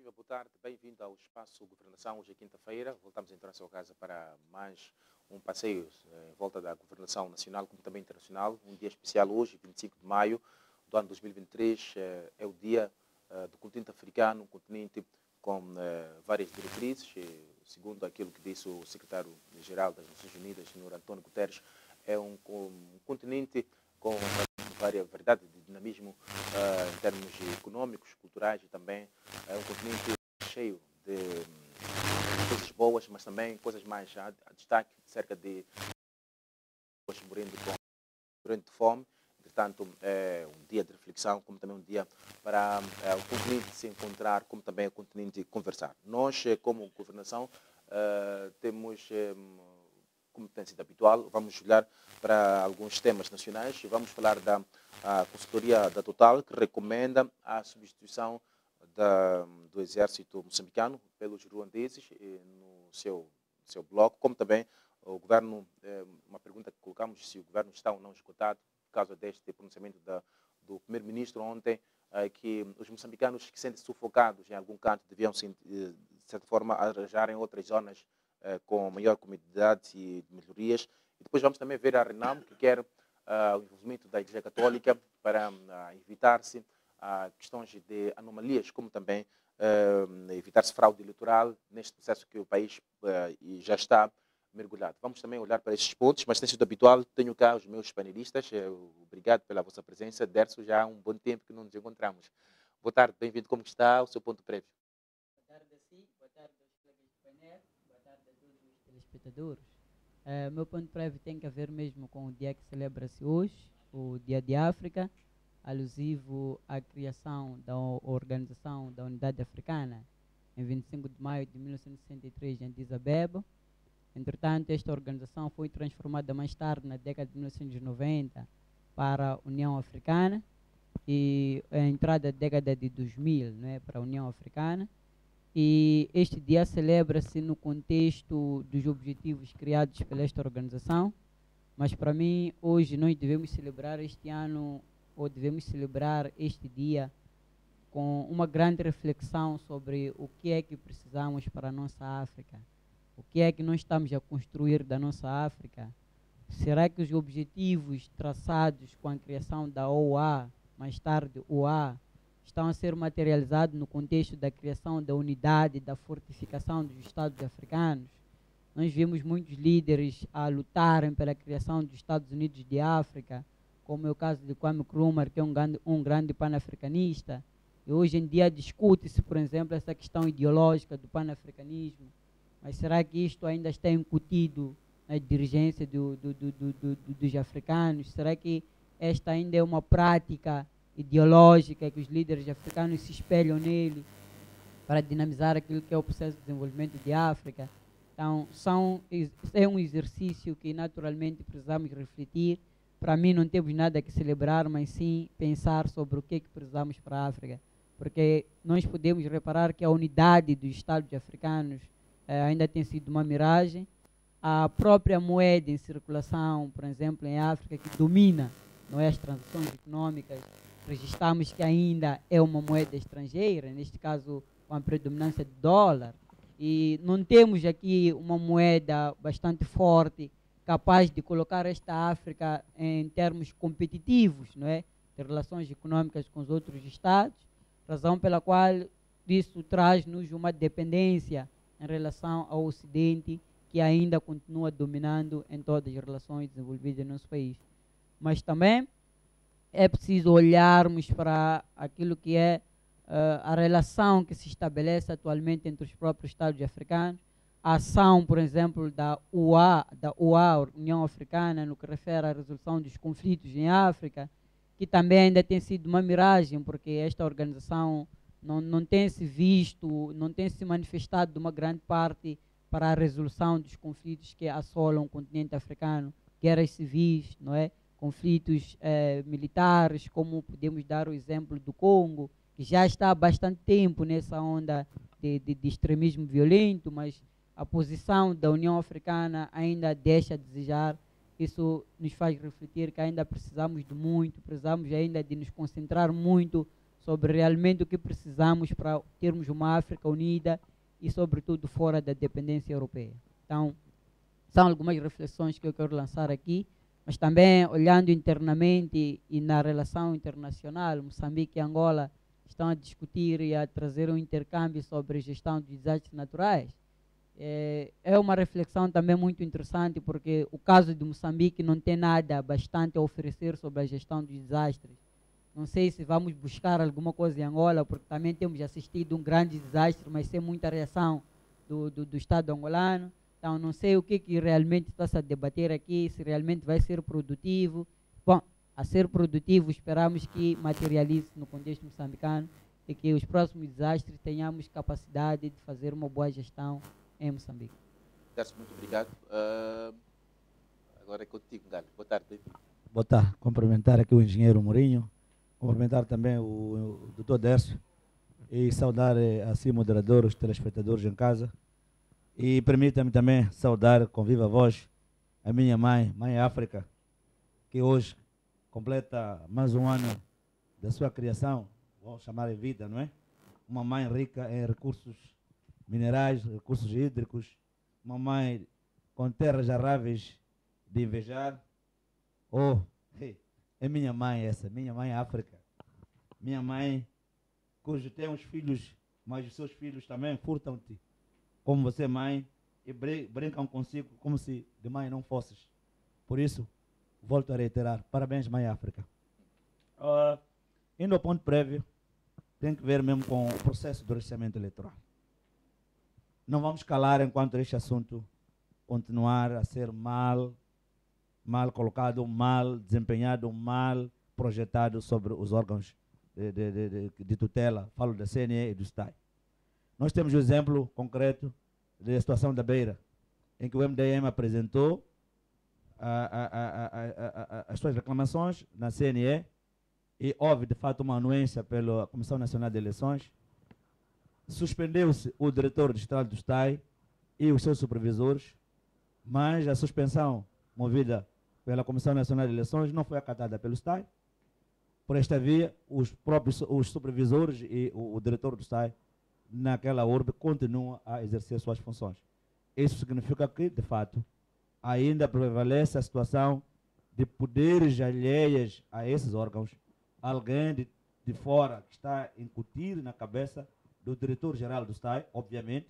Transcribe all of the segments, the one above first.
Prévio, boa tarde, bem-vindo ao Espaço Governação. Hoje é quinta-feira, voltamos então à sua casa para mais um passeio em volta da governação nacional como também internacional. Um dia especial hoje, 25 de maio do ano 2023, é o dia do continente africano, um continente com várias diretrizes, segundo aquilo que disse o secretário-geral das Nações Unidas, Sr. António Guterres, é um continente com variedade de dinamismo em termos econômicos, culturais e também é um continente cheio de coisas boas, mas também coisas mais a destaque, cerca de pessoas morrendo de fome. Portanto, é um dia de reflexão, como também um dia para o continente se encontrar, como também o continente conversar. Nós, como governação, temos, como tem sido habitual, vamos olhar para alguns temas nacionais e vamos falar da consultoria da Total, que recomenda a substituição do exército moçambicano pelos ruandeses no seu bloco, como também o governo, uma pergunta que colocamos, se o governo está ou não esgotado, por causa deste pronunciamento do primeiro-ministro ontem, que os moçambicanos que sentem sufocados em algum canto deviam, de certa forma, arranjarem outras zonas com maior comodidade e melhorias. E depois vamos também ver a RENAM, que quer o envolvimento da Igreja Católica para evitar-se questões de anomalias, como também evitar-se fraude eleitoral neste processo que o país já está mergulhado. Vamos também olhar para estes pontos, mas tem sido habitual, tenho cá os meus panelistas. Obrigado pela vossa presença. Derso, já há um bom tempo que não nos encontramos. Boa tarde, bem-vindo. Como está o seu ponto prévio? Boa tarde a si, boa tarde aos colegas do painel, boa tarde a todos os telespectadores. Meu ponto prévio tem a ver mesmo com o dia que celebra-se hoje, o Dia de África, alusivo à criação da Organização da Unidade Africana, em 25 de maio de 1963, em Addis Abeba. Entretanto, esta organização foi transformada mais tarde, na década de 1990, para a União Africana, e a entrada da década de 2000, né, para a União Africana. E este dia celebra-se no contexto dos objetivos criados pela esta organização, mas para mim, hoje, nós devemos celebrar este ano, ou devemos celebrar este dia, com uma grande reflexão sobre o que é que precisamos para a nossa África. O que é que nós estamos a construir da nossa África? Será que os objetivos traçados com a criação da OUA, mais tarde OA, estão a ser materializados no contexto da criação da unidade, da fortificação dos Estados africanos? Nós vimos muitos líderes a lutarem pela criação dos Estados Unidos de África, como é o caso de Kwame Nkrumah, que é um grande panafricanista. E hoje em dia discute-se, por exemplo, essa questão ideológica do panafricanismo. Mas será que isto ainda está incutido na dirigência dos africanos? Será que esta ainda é uma prática ideológica que os líderes africanos se espelham nele para dinamizar aquilo que é o processo de desenvolvimento de África? Então, é um exercício que naturalmente precisamos refletir. Para mim não temos nada que celebrar, mas sim pensar sobre o que é que precisamos para a África. Porque nós podemos reparar que a unidade dos Estados africanos ainda tem sido uma miragem. A própria moeda em circulação, por exemplo, em África, que domina, não é, as transações econômicas, registramos que ainda é uma moeda estrangeira, neste caso com a predominância do dólar, e não temos aqui uma moeda bastante forte, capaz de colocar esta África em termos competitivos, não é, de relações econômicas com os outros estados, razão pela qual isso traz-nos uma dependência em relação ao Ocidente, que ainda continua dominando em todas as relações desenvolvidas no nosso país. Mas também é preciso olharmos para aquilo que é a relação que se estabelece atualmente entre os próprios Estados africanos, a ação, por exemplo, da UA, União Africana, no que refere à resolução dos conflitos em África, que também ainda tem sido uma miragem, porque esta organização não tem se visto, não tem se manifestado de uma grande parte para a resolução dos conflitos que assolam o continente africano, guerras civis, não é? Conflitos militares, como podemos dar o exemplo do Congo, que já está há bastante tempo nessa onda de extremismo violento, mas a posição da União Africana ainda deixa a desejar. Isso nos faz refletir que ainda precisamos de muito, precisamos ainda de nos concentrar muito sobre realmente o que precisamos para termos uma África unida e, sobretudo, fora da dependência europeia. Então, são algumas reflexões que eu quero lançar aqui, mas também olhando internamente e na relação internacional, Moçambique e Angola estão a discutir e a trazer um intercâmbio sobre gestão de desastres naturais. É uma reflexão também muito interessante, porque o caso de Moçambique não tem nada bastante a oferecer sobre a gestão de desastres. Não sei se vamos buscar alguma coisa em Angola, porque também temos assistido um grande desastre, mas sem muita reação do Estado angolano. Então, não sei o que realmente está-se a debater aqui, se realmente vai ser produtivo. Bom, a ser produtivo, esperamos que materialize no contexto moçambicano e que os próximos desastres tenhamos capacidade de fazer uma boa gestão em Moçambique. Darcy, muito obrigado. Agora é contigo, Galho. Boa tarde. Boa tarde. Cumprimentar aqui o engenheiro Mourinho, cumprimentar também o Dr. Décio e saudar assim moderador, os telespectadores em casa. E permita-me também saudar com viva voz a minha mãe, Mãe África, que hoje completa mais um ano da sua criação, vamos chamar de vida, não é? Uma mãe rica em recursos minerais, recursos hídricos, uma mãe com terras aráveis de invejar. É minha mãe essa, minha mãe África. Minha mãe, cujo tem uns filhos, mas os seus filhos também furtam-te, como você mãe, e brincam consigo como se de mãe não fosses. Por isso, volto a reiterar, parabéns, Mãe África. Indo ao ponto prévio, tem que ver mesmo com o processo do recenseamento eleitoral. Não vamos calar enquanto este assunto continuar a ser mal colocado, mal desempenhado, mal projetado sobre os órgãos de tutela. Falo da CNE e do STAI. Nós temos o exemplo concreto da situação da Beira, em que o MDM apresentou as suas reclamações na CNE e houve, de fato, uma anuência pela Comissão Nacional de Eleições. Suspendeu-se o diretor distrital do STAI e os seus supervisores, mas a suspensão movida pela Comissão Nacional de Eleições não foi acatada pelo STAI. Por esta via, os supervisores e o diretor do STAI naquela urbe continuam a exercer suas funções. Isso significa que, de fato, ainda prevalece a situação de poderes alheios a esses órgãos, alguém de fora que está a incutir na cabeça do diretor-geral do STAI, obviamente,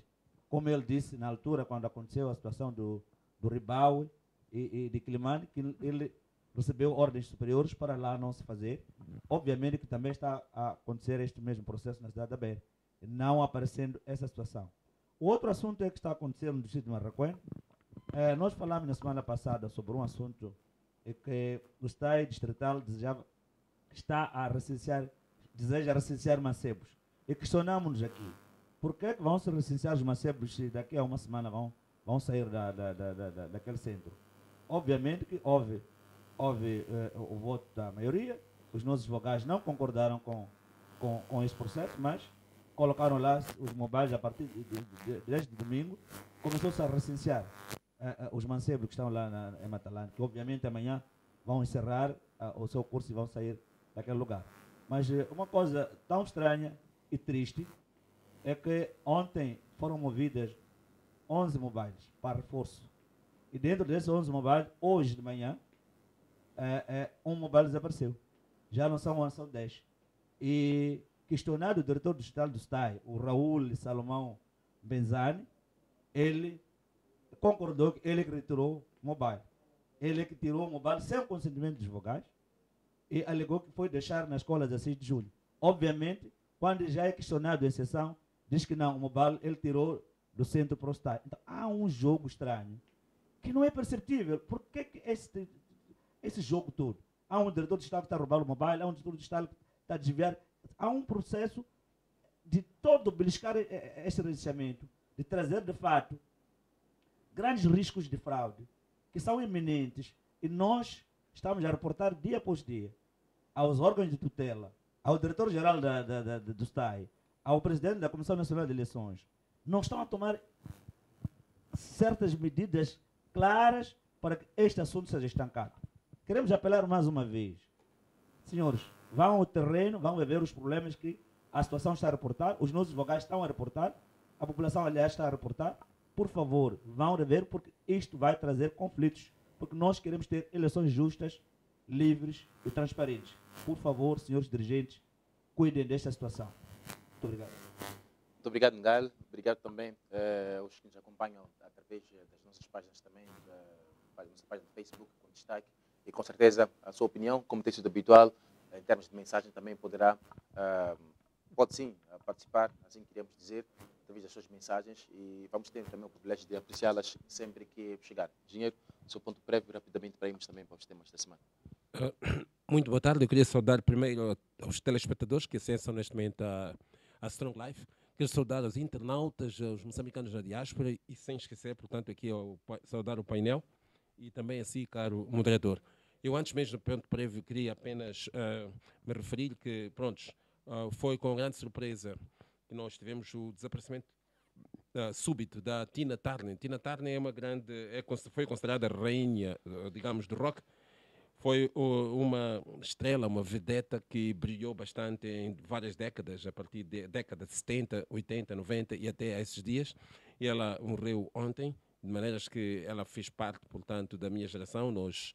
como ele disse na altura, quando aconteceu a situação do Ribaue e de Quilimane, que ele recebeu ordens superiores para lá não se fazer. Obviamente que também está a acontecer este mesmo processo na cidade da Beira, não aparecendo essa situação. O outro assunto é que está acontecendo no distrito de Marraquém. Nós falamos na semana passada sobre um assunto que o STAI distrital deseja recensear macebos. E questionamos-nos aqui, por que vão se recensear os macebos se daqui a uma semana vão sair daquele centro? Obviamente que houve o voto da maioria, os nossos vogais não concordaram com esse processo, mas colocaram lá os mobiles a partir desde domingo, começou-se a recensear os mancebos que estão lá em Matalane, que obviamente amanhã vão encerrar o seu curso e vão sair daquele lugar. Mas uma coisa tão estranha e triste é que ontem foram movidas 11 mobiles para reforço. E dentro desses 11 mobiles, hoje de manhã, um mobile desapareceu. Já não são 11, são 10. E questionado o diretor distrital do STAI, o Raul Salomão Benzani, ele concordou que ele que retirou o mobile. Ele que tirou o mobile sem o consentimento dos vogais e alegou que foi deixar na escola 16 de julho. Obviamente, quando já é questionado em sessão, diz que não, o mobile ele tirou do centro para o STAI. Então, há um jogo estranho que não é perceptível. Por que esse jogo todo? Há um diretor de Estado que está a roubar o mobile, há um diretor de Estado que está a desviar. Há um processo de todo beliscar esse recenseamento, de trazer, de fato, grandes riscos de fraude, que são iminentes, e nós estamos a reportar dia após dia aos órgãos de tutela, ao diretor-geral do STAI, ao presidente da Comissão Nacional de Eleições. Não estão a tomar certas medidas claras para que este assunto seja estancado. Queremos apelar mais uma vez. Senhores, vão ao terreno, vão ver os problemas que a situação está a reportar, os nossos vogais estão a reportar, a população, aliás, está a reportar. Por favor, vão rever, porque isto vai trazer conflitos, porque nós queremos ter eleições justas, livres e transparentes. Por favor, senhores dirigentes, cuidem desta situação. Muito obrigado. Muito obrigado, Ngal. Obrigado também aos que nos acompanham através das nossas páginas também, da nossa página do Facebook, com destaque. E com certeza a sua opinião, como tem sido habitual, em termos de mensagem, também poderá, pode sim, participar, assim queríamos dizer, através das suas mensagens. E vamos ter também o privilégio de apreciá-las sempre que chegar. Engenheiro, seu ponto prévio, rapidamente, para irmos também para os temas da semana. Muito boa tarde. Eu queria saudar primeiro aos telespectadores que acessam neste momento a Strong Life. Quero saudar aos internautas, aos moçambicanos na diáspora e sem esquecer, portanto, aqui saudar o painel e também a si, caro moderador. Eu antes mesmo do ponto prévio queria apenas me referir que, prontos, foi com grande surpresa que nós tivemos o desaparecimento súbito da Tina Turner. Tina Turner é uma grande, foi considerada a rainha, digamos, do rock. Foi uma estrela, uma vedeta que brilhou bastante em várias décadas, a partir da década de 70, 80, 90 e até esses dias. E ela morreu ontem, de maneiras que ela fez parte, portanto, da minha geração. Nós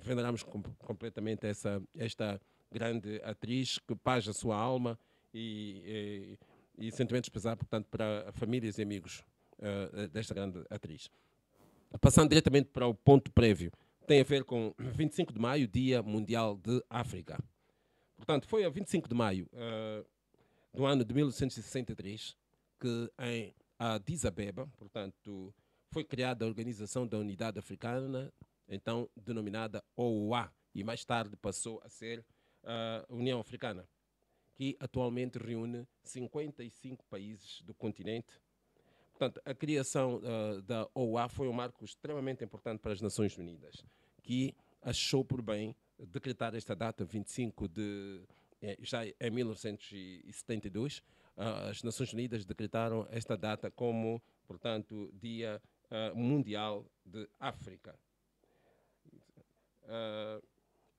veneramos completamente esta grande atriz, que paz a sua alma e sentimentos pesados, portanto, para famílias e amigos desta grande atriz. Passando diretamente para o ponto prévio, tem a ver com 25 de maio, Dia Mundial de África. Portanto, foi a 25 de maio do ano de 1963 que em Addis Abeba, portanto, foi criada a Organização da Unidade Africana, então denominada OUA, e mais tarde passou a ser a União Africana, que atualmente reúne 55 países do continente. Portanto, a criação da OUA foi um marco extremamente importante para as Nações Unidas, que achou por bem decretar esta data, 25 de... já em 1972, as Nações Unidas decretaram esta data como, portanto, Dia Mundial de África.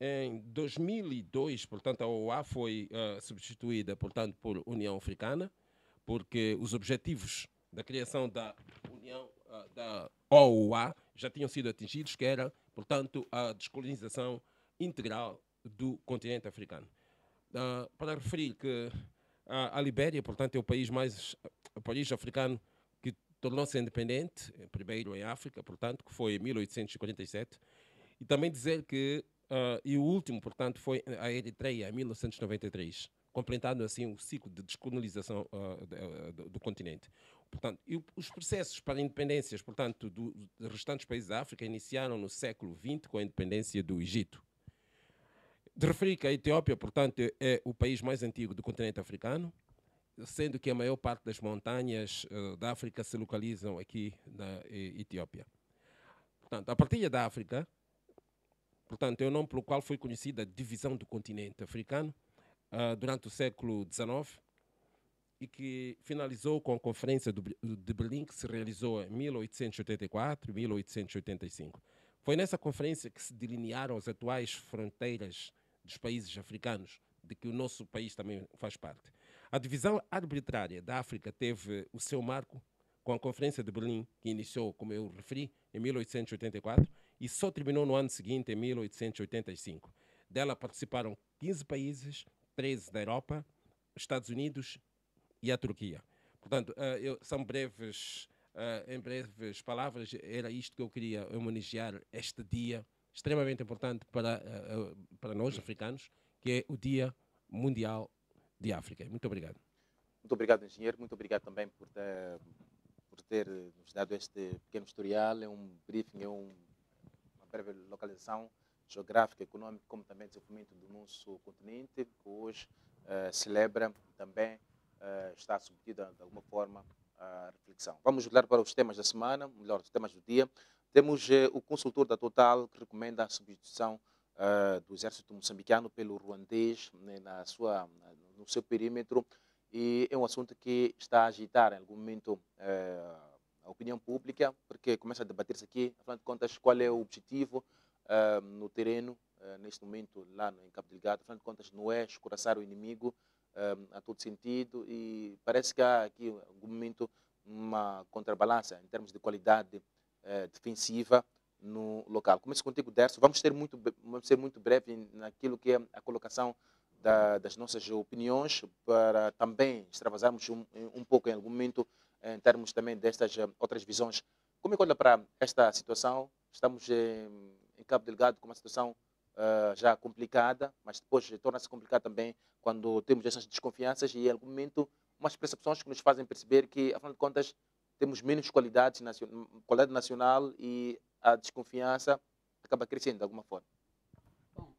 Em 2002, portanto, a OUA foi substituída, portanto, por União Africana, porque os objetivos da criação da União da OUA já tinham sido atingidos, que era, portanto, a descolonização integral do continente africano. Para referir que a Libéria, portanto, é o país africano que tornou-se independente, primeiro em África, portanto, que foi em 1847, e também dizer que e o último, portanto, foi a Eritreia, em 1993, completando assim o ciclo de descolonização do continente. Portanto, e os processos para independências, portanto, dos restantes países da África iniciaram no século XX com a independência do Egito. De referir que a Etiópia, portanto, é o país mais antigo do continente africano, sendo que a maior parte das montanhas da África se localizam aqui na Etiópia. Portanto, a partilha da África, portanto, é o nome pelo qual foi conhecida a divisão do continente africano durante o século XIX, e que finalizou com a Conferência de Berlim, que se realizou em 1884 e 1885. Foi nessa conferência que se delinearam as atuais fronteiras dos países africanos, de que o nosso país também faz parte. A divisão arbitrária da África teve o seu marco com a Conferência de Berlim, que iniciou, como eu referi, em 1884, e só terminou no ano seguinte, em 1885. Dela participaram 15 países, 13 da Europa, Estados Unidos e a Turquia. Portanto, são breves, em breves palavras, era isto que eu queria homenagear este dia extremamente importante para nós, africanos, que é o Dia Mundial de África. Muito obrigado. Muito obrigado, engenheiro. Muito obrigado também por ter nos dado este pequeno historial. É um briefing, é uma breve localização geográfica, econômica, como também desenvolvimento do nosso continente, que hoje celebra também está submetida de alguma forma à reflexão. Vamos olhar para os temas da semana, melhor, os temas do dia. Temos o consultor da Total que recomenda a substituição do exército moçambicano pelo ruandês, né, no seu perímetro, e é um assunto que está a agitar em algum momento a opinião pública, porque começa a debater-se aqui, afinal de contas, qual é o objetivo no terreno neste momento lá em Cabo Delgado, afinal de contas, não é escoraçar o inimigo a todo sentido, e parece que há aqui, em algum momento, uma contrabalança em termos de qualidade defensiva no local. Começo contigo, Derso. Vamos ser muito breve naquilo que é a colocação das nossas opiniões, para também extravasarmos um pouco em algum momento em termos também destas outras visões. Como é que olha para esta situação? Estamos em Cabo Delgado com uma situação já complicada, mas depois torna-se complicada também quando temos essas desconfianças e, em algum momento, umas percepções que nos fazem perceber que, afinal de contas, temos menos qualidade nacional e a desconfiança acaba crescendo de alguma forma. Bom,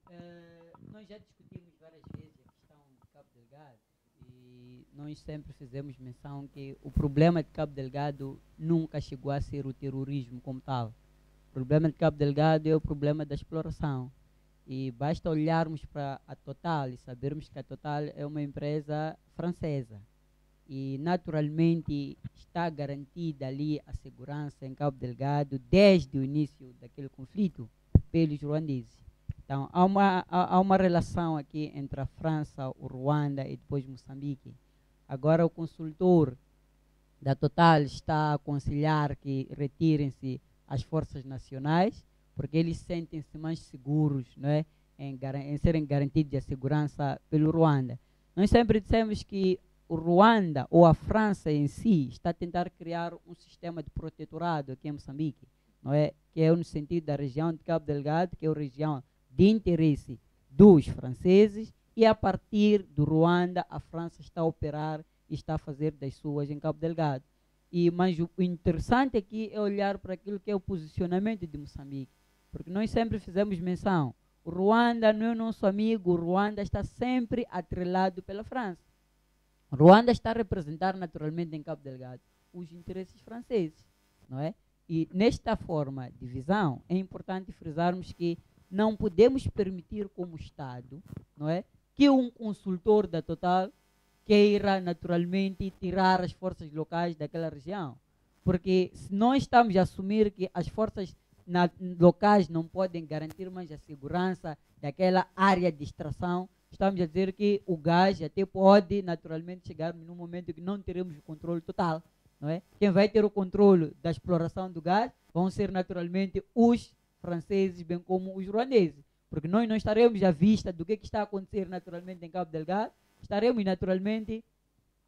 nós já discutimos várias vezes a questão de Cabo Delgado e nós sempre fizemos menção que o problema de Cabo Delgado nunca chegou a ser o terrorismo como tal. O problema de Cabo Delgado é o problema da exploração. E basta olharmos para a Total e sabermos que a Total é uma empresa francesa. E, naturalmente, está garantida ali a segurança em Cabo Delgado desde o início daquele conflito pelos ruandeses. Então, há uma relação aqui entre a França, o Ruanda e depois Moçambique. Agora, o consultor da Total está a aconselhar que retirem-se as forças nacionais, porque eles sentem-se mais seguros, não é, em serem garantidos a segurança pelo Ruanda. Nós sempre dissemos que o Ruanda ou a França em si está a tentar criar um sistema de protetorado aqui em Moçambique, não é? Que é no sentido da região de Cabo Delgado, que é a região de interesse dos franceses, e a partir do Ruanda a França está a operar e está a fazer das suas em Cabo Delgado. Mas o interessante aqui é olhar para aquilo que é o posicionamento de Moçambique, porque nós sempre fizemos menção, o Ruanda não é o nosso amigo, o Ruanda está sempre atrelado pela França. O Ruanda está a representar naturalmente em Cabo Delgado os interesses franceses, não é? E nesta forma de visão é importante frisarmos que não podemos permitir como Estado, não é, que um consultor da Total queira naturalmente tirar as forças locais daquela região, porque se nós estamos a assumir que as forças locais não podem garantir mais a segurança daquela área de extração, estamos a dizer que o gás até pode naturalmente chegar num momento que não teremos o controle total, não é? Quem vai ter o controle da exploração do gás vão ser naturalmente os franceses, bem como os ruandeses, porque nós não estaremos à vista do que está a acontecer naturalmente em Cabo Delgado, estaremos naturalmente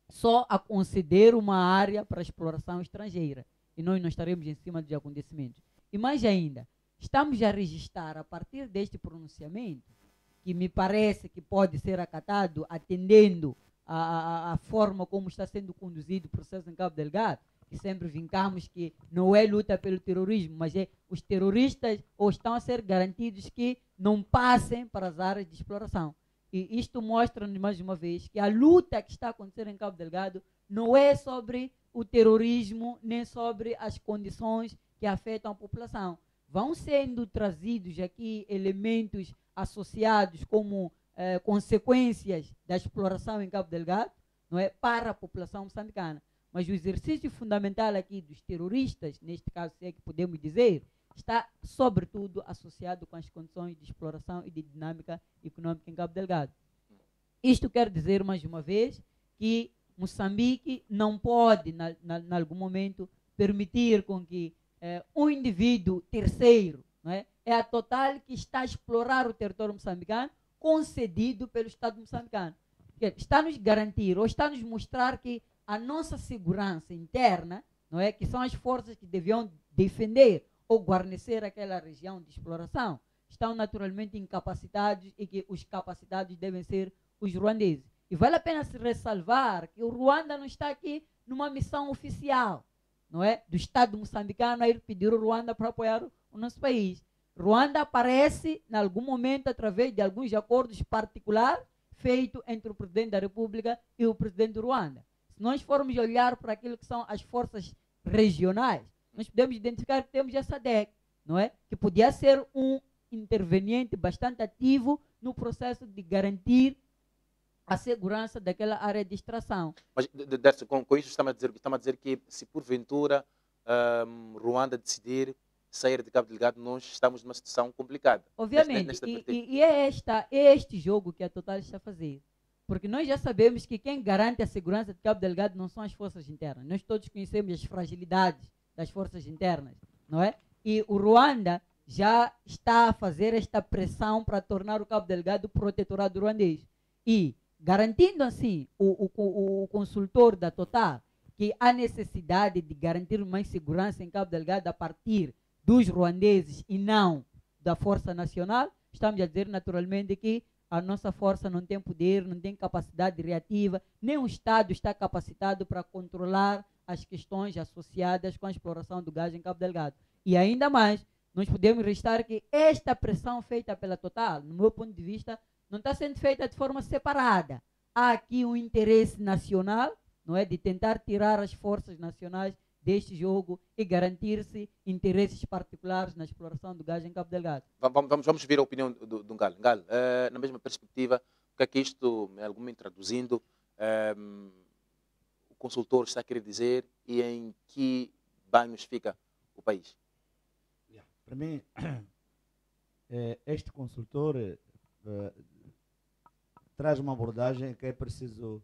só a conceder uma área para exploração estrangeira e nós não estaremos em cima dos acontecimentos. E mais ainda, estamos a registrar a partir deste pronunciamento, que me parece que pode ser acatado atendendo a forma como está sendo conduzido o processo em Cabo Delgado, que sempre vincamos que não é luta pelo terrorismo, mas é os terroristas ou estão a ser garantidos que não passem para as áreas de exploração. E isto mostra-nos mais uma vez que a luta que está acontecendo em Cabo Delgado não é sobre o terrorismo, nem sobre as condições que afetam a população. Vão sendo trazidos aqui elementos associados como consequências da exploração em Cabo Delgado, não é, para a população moçambicana. Mas o exercício fundamental aqui dos terroristas, neste caso, se é que podemos dizer, está sobretudo associado com as condições de exploração e de dinâmica econômica em Cabo Delgado. Isto quer dizer, mais uma vez, que Moçambique não pode, em algum momento, permitir com que um indivíduo terceiro, não é a Total que está a explorar o território moçambicano, concedido pelo Estado moçambicano. Está a nos garantir, ou está a nos mostrar que a nossa segurança interna, não é, que são as forças que deviam defender ou guarnecer aquela região de exploração, estão naturalmente incapacitados e que os capacitados devem ser os ruandeses. E vale a pena se ressalvar que o Ruanda não está aqui numa missão oficial, não é, do Estado moçambicano a ir pedir o Ruanda para apoiar o nosso país. Ruanda aparece, em algum momento, através de alguns acordos particulares feitos entre o Presidente da República e o Presidente do Ruanda. Se nós formos olhar para aquilo que são as forças regionais, nós podemos identificar que temos essa SADC, não é? Que podia ser um interveniente bastante ativo no processo de garantir a segurança daquela área de extração. Mas, Derso, com isso está a dizer que se porventura Ruanda decidir sair de Cabo Delgado, nós estamos numa situação complicada. Obviamente, Nesta e é este jogo que a Total está a fazer. Porque nós já sabemos que quem garante a segurança de Cabo Delgado não são as forças internas. Nós todos conhecemos as fragilidades das forças internas, não é? E o Ruanda já está a fazer esta pressão para tornar o Cabo Delgado protetorado ruandês. E garantindo assim o consultor da Total que há necessidade de garantir mais segurança em Cabo Delgado a partir dos ruandeses e não da Força Nacional, estamos a dizer naturalmente que a nossa força não tem poder, não tem capacidade reativa, nem o Estado está capacitado para controlar as questões associadas com a exploração do gás em Cabo Delgado. E ainda mais, nós podemos restar que esta pressão feita pela Total, no meu ponto de vista, não está sendo feita de forma separada. Há aqui um interesse nacional, não é, de tentar tirar as forças nacionais deste jogo e garantir-se interesses particulares na exploração do gás em Cabo Delgado. Vamos ver a opinião do Ngal. Ngal, na mesma perspectiva, o que é que isto, algum traduzindo, o consultor está a querer dizer e em que banhos fica o país? Para mim, este consultor traz uma abordagem que é preciso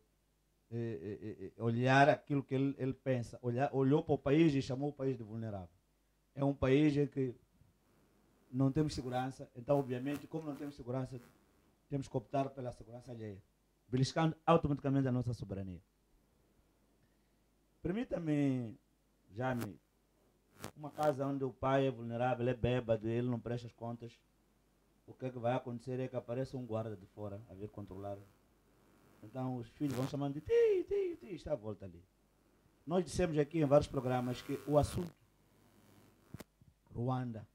olhar aquilo que ele pensa. Olhou para o país e chamou o país de vulnerável. É um país em que não temos segurança, então, obviamente, como não temos segurança, temos que optar pela segurança alheia, beliscando automaticamente a nossa soberania. Permita-me, Jaime, uma casa onde o pai é vulnerável, é bêbado, ele não presta as contas, o que é que vai acontecer é que aparece um guarda de fora a vir controlar. Então os filhos vão chamando de ti, está à volta ali. Nós dissemos aqui em vários programas que o assunto Ruanda,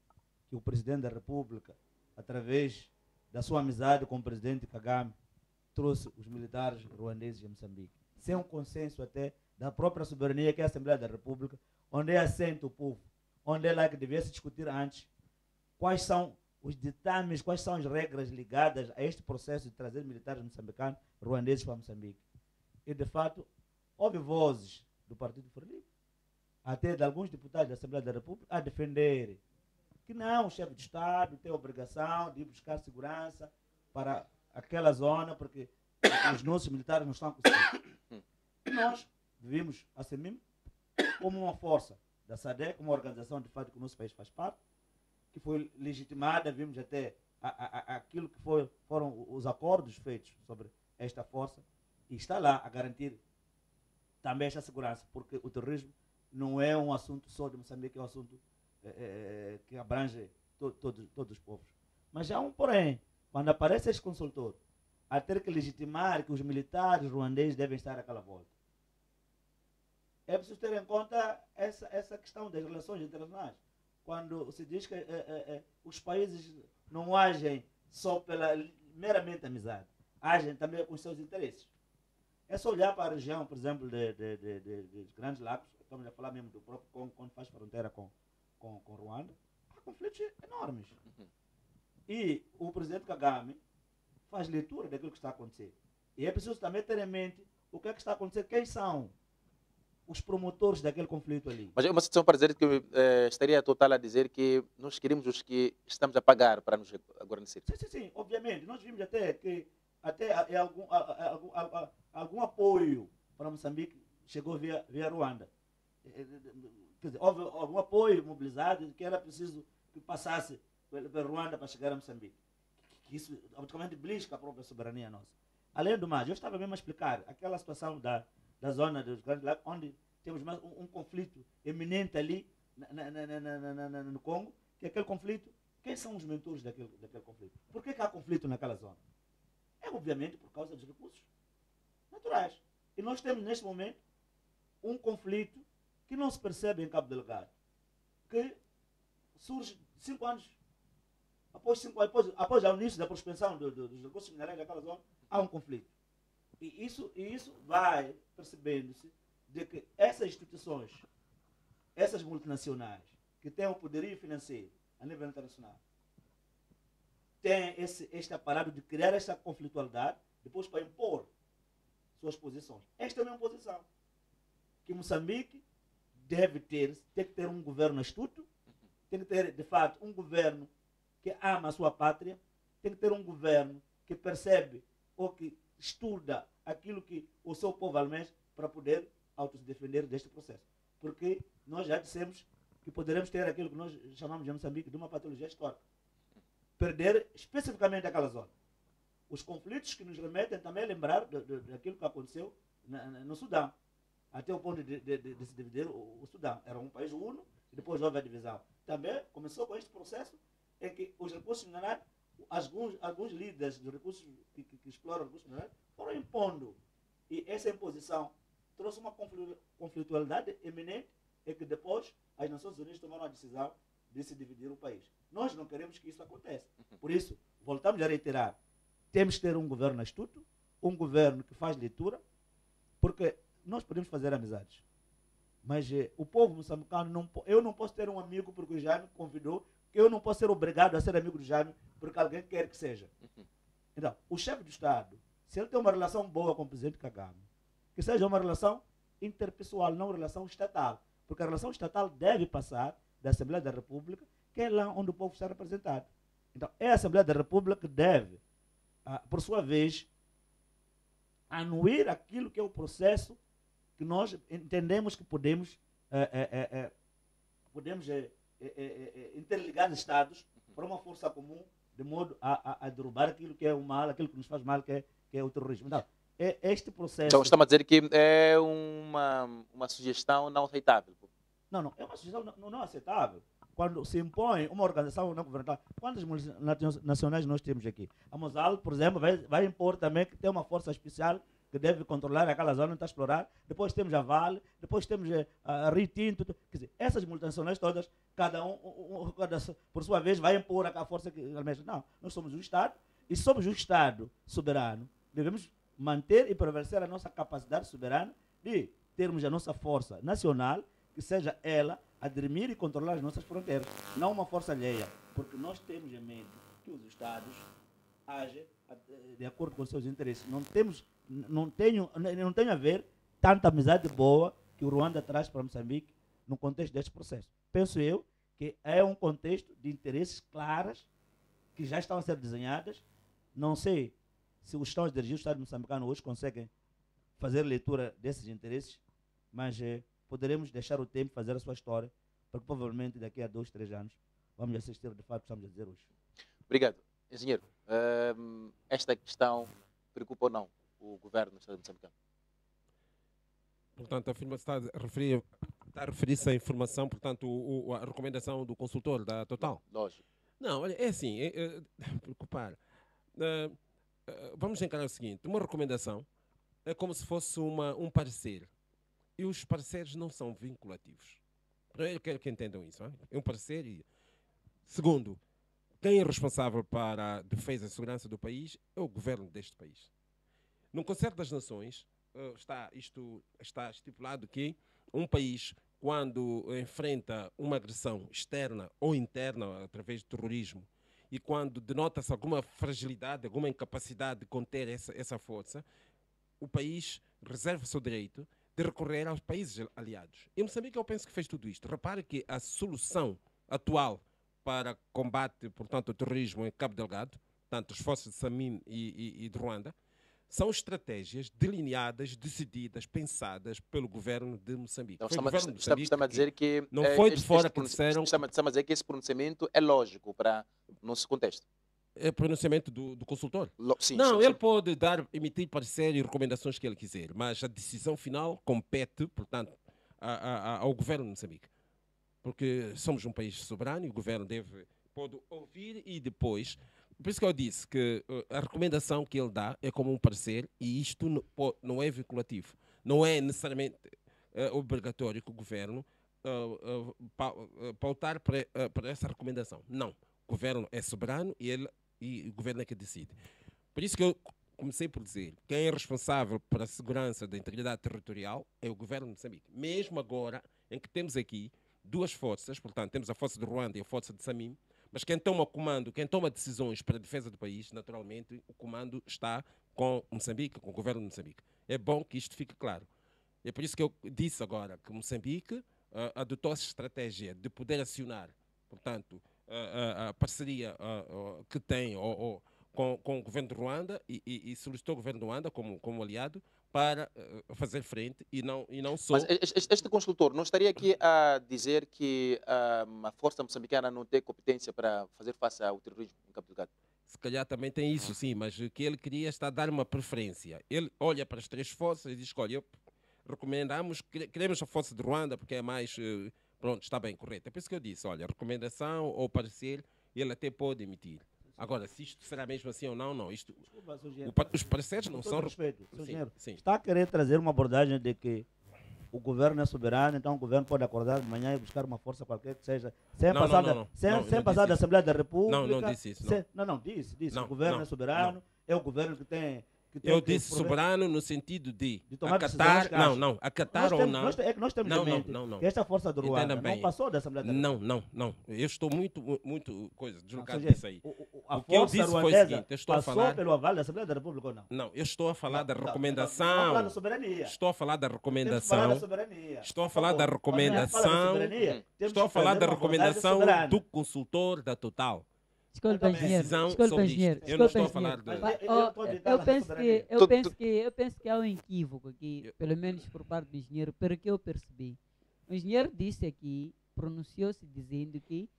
que o presidente da República, através da sua amizade com o presidente Kagame, trouxe os militares ruandeses de Moçambique, sem um consenso até da própria soberania, que é a Assembleia da República, onde é assento o povo, onde é lá que devia se discutir antes quais são os ditames, quais são as regras ligadas a este processo de trazer militares moçambicanos, ruandeses para Moçambique. E, de fato, houve vozes do Partido Frelimo, até de alguns deputados da Assembleia da República, a defender que não, o chefe de Estado tem a obrigação de ir buscar segurança para aquela zona, porque os nossos militares não estão conseguindo. E nós vivimos assim mesmo, como uma força da SADC, uma organização de fato que o nosso país faz parte, que foi legitimada, vimos até aquilo que foram os acordos feitos sobre esta força, e está lá a garantir também esta segurança, porque o terrorismo não é um assunto só de Moçambique, é um assunto que abrange todos os povos. Mas já há um porém, quando aparece este consultor a ter que legitimar que os militares ruandeses devem estar àquela volta, é preciso ter em conta essa questão das relações internacionais. Quando se diz que os países não agem só pela meramente amizade, agem também com os seus interesses. É só olhar para a região, por exemplo, dos Grandes Lagos, estamos a falar mesmo do próprio Congo, quando faz fronteira com Ruanda, há conflitos enormes. E o presidente Kagame faz leitura daquilo que está a acontecer. E é preciso também ter em mente o que é que está a acontecer, quem são os promotores daquele conflito ali. Mas é uma situação para dizer que estaria a Total a dizer que nós queremos os que estamos a pagar para nos guarnecer. Sim, obviamente. Nós vimos até que algum apoio para Moçambique chegou via Ruanda. Quer dizer, houve algum apoio mobilizado que era preciso que passasse pela Ruanda para chegar a Moçambique. Que isso automaticamente belisca a própria soberania nossa. Além do mais, eu estava mesmo a explicar aquela situação da zona dos Grandes Lagos, onde temos mais um conflito eminente ali no Congo, que é aquele conflito. Quem são os mentores daquele conflito? Por que há conflito naquela zona? É obviamente por causa dos recursos naturais. E nós temos neste momento um conflito que não se percebe em Cabo Delgado, que surge 5 anos após o início da prospecção dos recursos minerais daquela zona, há um conflito. E isso vai percebendo-se de que essas instituições, essas multinacionais, que têm o poderio financeiro a nível internacional, têm este aparato de criar esta conflitualidade, depois para impor suas posições. Esta é a minha posição. Que Moçambique deve ter um governo astuto, tem que ter, de fato, um governo que ama a sua pátria, tem que ter um governo que percebe ou que estuda aquilo que o seu povo almeja para poder autodefender deste processo. Porque nós já dissemos que poderemos ter aquilo que nós chamamos em Moçambique de uma patologia histórica. Perder especificamente aquela zona. Os conflitos que nos remetem também a lembrar daquilo que aconteceu no Sudão. Até o ponto de se dividir o Sudão. Era um país uno e depois houve a divisão. Também começou com este processo em que os recursos minerais, alguns líderes dos recursos que exploram recursos minerais foram impondo. E essa imposição trouxe uma conflitualidade eminente e que depois as Nações Unidas tomaram a decisão de se dividir o país. Nós não queremos que isso aconteça. Por isso, voltamos a reiterar, temos que ter um governo astuto, um governo que faz leitura, porque nós podemos fazer amizades. Mas o povo moçambicano, eu não posso ter um amigo porque o Jaime convidou, que eu não posso ser obrigado a ser amigo do Jaime porque alguém quer que seja. Então, o chefe do Estado, se ele tem uma relação boa com o presidente Kagame, que seja uma relação interpessoal, não uma relação estatal. Porque a relação estatal deve passar da Assembleia da República, que é lá onde o povo está representado. Então, é a Assembleia da República que deve, por sua vez, anuir aquilo que é o processo que nós entendemos que podemos interligar os Estados para uma força comum, de modo a derrubar aquilo que é o mal, aquilo que nos faz mal, que é o terrorismo. Então, este processo... Então, estamos a dizer que é uma sugestão não aceitável. Não, é uma sugestão não aceitável. Quando se impõe uma organização não governamental, quantas multinacionais nós temos aqui? A Mosal, por exemplo, vai impor também que tem uma força especial que deve controlar aquela zona onde está a explorar. Depois temos a Vale, depois temos a Rio Tinto. Quer dizer, essas multinacionais todas, cada por sua vez, vai impor a força que almeja. Não, nós somos um Estado e somos um Estado soberano. Devemos manter e prevalecer a nossa capacidade soberana de termos a nossa força nacional, que seja ela a dirimir e controlar as nossas fronteiras, não uma força alheia, porque nós temos em mente que os Estados agem de acordo com os seus interesses. Não tenho a ver tanta amizade boa que o Ruanda traz para Moçambique no contexto deste processo. Penso eu que é um contexto de interesses claros que já estão a ser desenhadas. Não sei se os que estão a dirigir o Estado moçambicano hoje conseguem fazer leitura desses interesses, mas poderemos deixar o tempo fazer a sua história, porque provavelmente daqui a 2, 3 anos vamos assistir de fato o que estamos a dizer hoje. Obrigado. Engenheiro, esta questão preocupa ou não o governo do Estado moçambicano? Portanto, a firma está a referir-se à informação, portanto, a recomendação do consultor da Total. Lógico. Não, olha, é assim, preocupar. Vamos encarar o seguinte, uma recomendação é como se fosse um parecer. E os pareceres não são vinculativos. Eu quero que entendam isso. É um parecer. Segundo, quem é responsável para a defesa e segurança do país é o governo deste país. No Concerto das Nações está estipulado que um país, quando enfrenta uma agressão externa ou interna através do terrorismo, e quando denota-se alguma fragilidade, alguma incapacidade de conter essa força, o país reserva-se o direito de recorrer aos países aliados. E Moçambique, eu penso que fez tudo isto. Repare que a solução atual para combate, portanto, ao terrorismo em Cabo Delgado, tanto as forças de Samim e de Ruanda, são estratégias delineadas, decididas, pensadas pelo governo de Moçambique. Então, Estamos a dizer que não foi de fora que disseram... Estamos a dizer que esse pronunciamento é lógico para o nosso contexto. É pronunciamento do consultor? Sim, não, sim, ele sim. pode emitir parecer e recomendações que ele quiser, mas a decisão final compete, portanto, ao governo de Moçambique. Porque somos um país soberano e o governo pode ouvir e depois... Por isso que eu disse que a recomendação que ele dá é como um parecer e isto não é vinculativo. Não é necessariamente obrigatório que o governo pautar para essa recomendação. Não. O governo é soberano e o governo é que decide. Por isso que eu comecei por dizer, quem é responsável pela segurança da integridade territorial é o governo de Moçambique. Mesmo agora, em que temos aqui duas forças, portanto, temos a força de Ruanda e a força de Samim, mas quem toma comando, quem toma decisões para a defesa do país, naturalmente, o comando está com Moçambique, com o governo de Moçambique. É bom que isto fique claro. É por isso que eu disse agora que Moçambique adotou essa estratégia de poder acionar portanto, a parceria que tem com o governo de Ruanda e solicitou o governo de Ruanda como aliado para fazer frente e não só. Mas este consultor não estaria aqui a dizer que a força moçambicana não tem competência para fazer face ao terrorismo em Cabo Delgado? Se calhar também tem isso, sim, mas o que ele queria está a dar uma preferência. Ele olha para as três forças e diz: olha, recomendamos, queremos a força de Ruanda porque é mais, pronto, está bem, correto. É por isso que eu disse: olha, recomendação ou parecer, ele até pode emitir. Agora, se isto será mesmo assim ou não, não. Isto, Desculpa, Sr. Engenheiro. os pareceres não Com são. todo respeito, Sr. Engenheiro, Sim. está a querer trazer uma abordagem de que o governo é soberano, então o governo pode acordar de manhã e buscar uma força qualquer que seja, sem Não, passar, não, não, sem, não, sem não passar disse da isso. Assembleia da República. Não disse isso, não. Disse. Não, O governo não, é soberano, é o governo que tem Eu disse soberano no sentido de tomar acatar, decisões que acha. não, acatar ou não. É que nós temos Não, em mente não. que esta força do Entenda Ruanda bem. não passou da Assembleia da República. Não. Eu estou muito deslocado Ou seja, disso aí. A O que eu força disse foi o ruandesa seguinte, eu estou a passou falar... pelo aval da Assembleia da República ou não? Não, eu estou a falar da Não, vamos recomendação. falar da soberania. Estou a falar da Temos que falar recomendação. da soberania. Estou a falar da Por favor. Quando a gente fala da recomendação. soberania, temos Estou a que falar fazer da uma abordagem recomendação soberana. do consultor da Total. Desculpa, engenheiro. Decisão Desculpa, sobre engenheiro. isto. Eu não estou a Desculpa, falar engenheiro. de... Mas Ó, estou a ditar eu da penso soberania. eu penso que há um equívoco aqui, pelo menos por parte do engenheiro, pelo que eu percebi. O engenheiro disse aqui, pronunciou-se dizendo que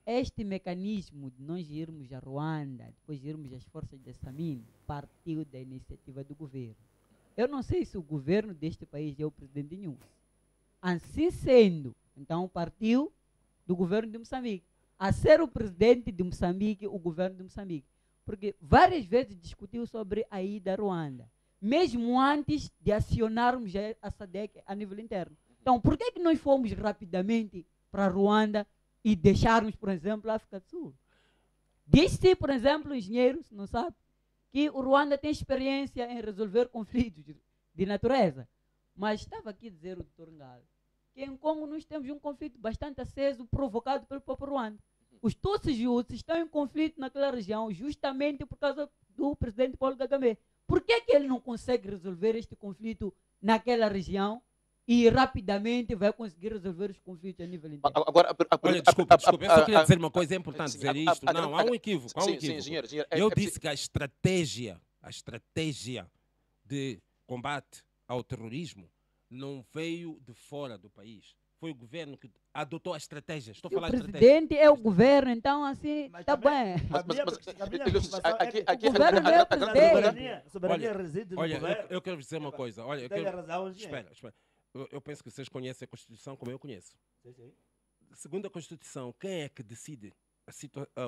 este mecanismo de nós irmos a Ruanda, depois irmos às forças da SAMIN, partiu da iniciativa do governo. Eu não sei se o governo deste país é o presidente nenhum. Assim sendo, então partiu do governo de Moçambique. A ser o presidente de Moçambique, o governo de Moçambique. Porque várias vezes discutiu sobre a ida a Ruanda, mesmo antes de acionarmos a SADC a nível interno. Então, por que nós fomos rapidamente para Ruanda e deixarmos, por exemplo, a África do Sul? Diz-se, por exemplo, engenheiro, se não sabe, que o Ruanda tem experiência em resolver conflitos de natureza. Mas estava aqui a dizer o Dr. Ngalo que em Congo nós temos um conflito bastante aceso provocado pelo próprio Ruanda. Os Tutsis e Hutus estão em conflito naquela região justamente por causa do presidente Paulo Kagame. Por que ele não consegue resolver este conflito naquela região e rapidamente vai conseguir resolver os conflitos a nível interno? Agora, Olha, desculpa, eu só queria dizer uma coisa, é importante dizer isto. Não, há um equívoco, há um Sim, equívoco. engenheiro. Eu disse que a estratégia de combate ao terrorismo não veio de fora do país. Foi o governo que adotou a estratégia. Estou a falar O de estratégia. presidente é o governo, então assim, está bem. Aqui, O governo é o presidente. A soberania reside no Olha, governo. eu quero dizer uma coisa. Olha, Tem razão, engenheiro. espera. Eu penso que vocês conhecem a Constituição como eu conheço. Sim. Segundo a Constituição, quem é que decide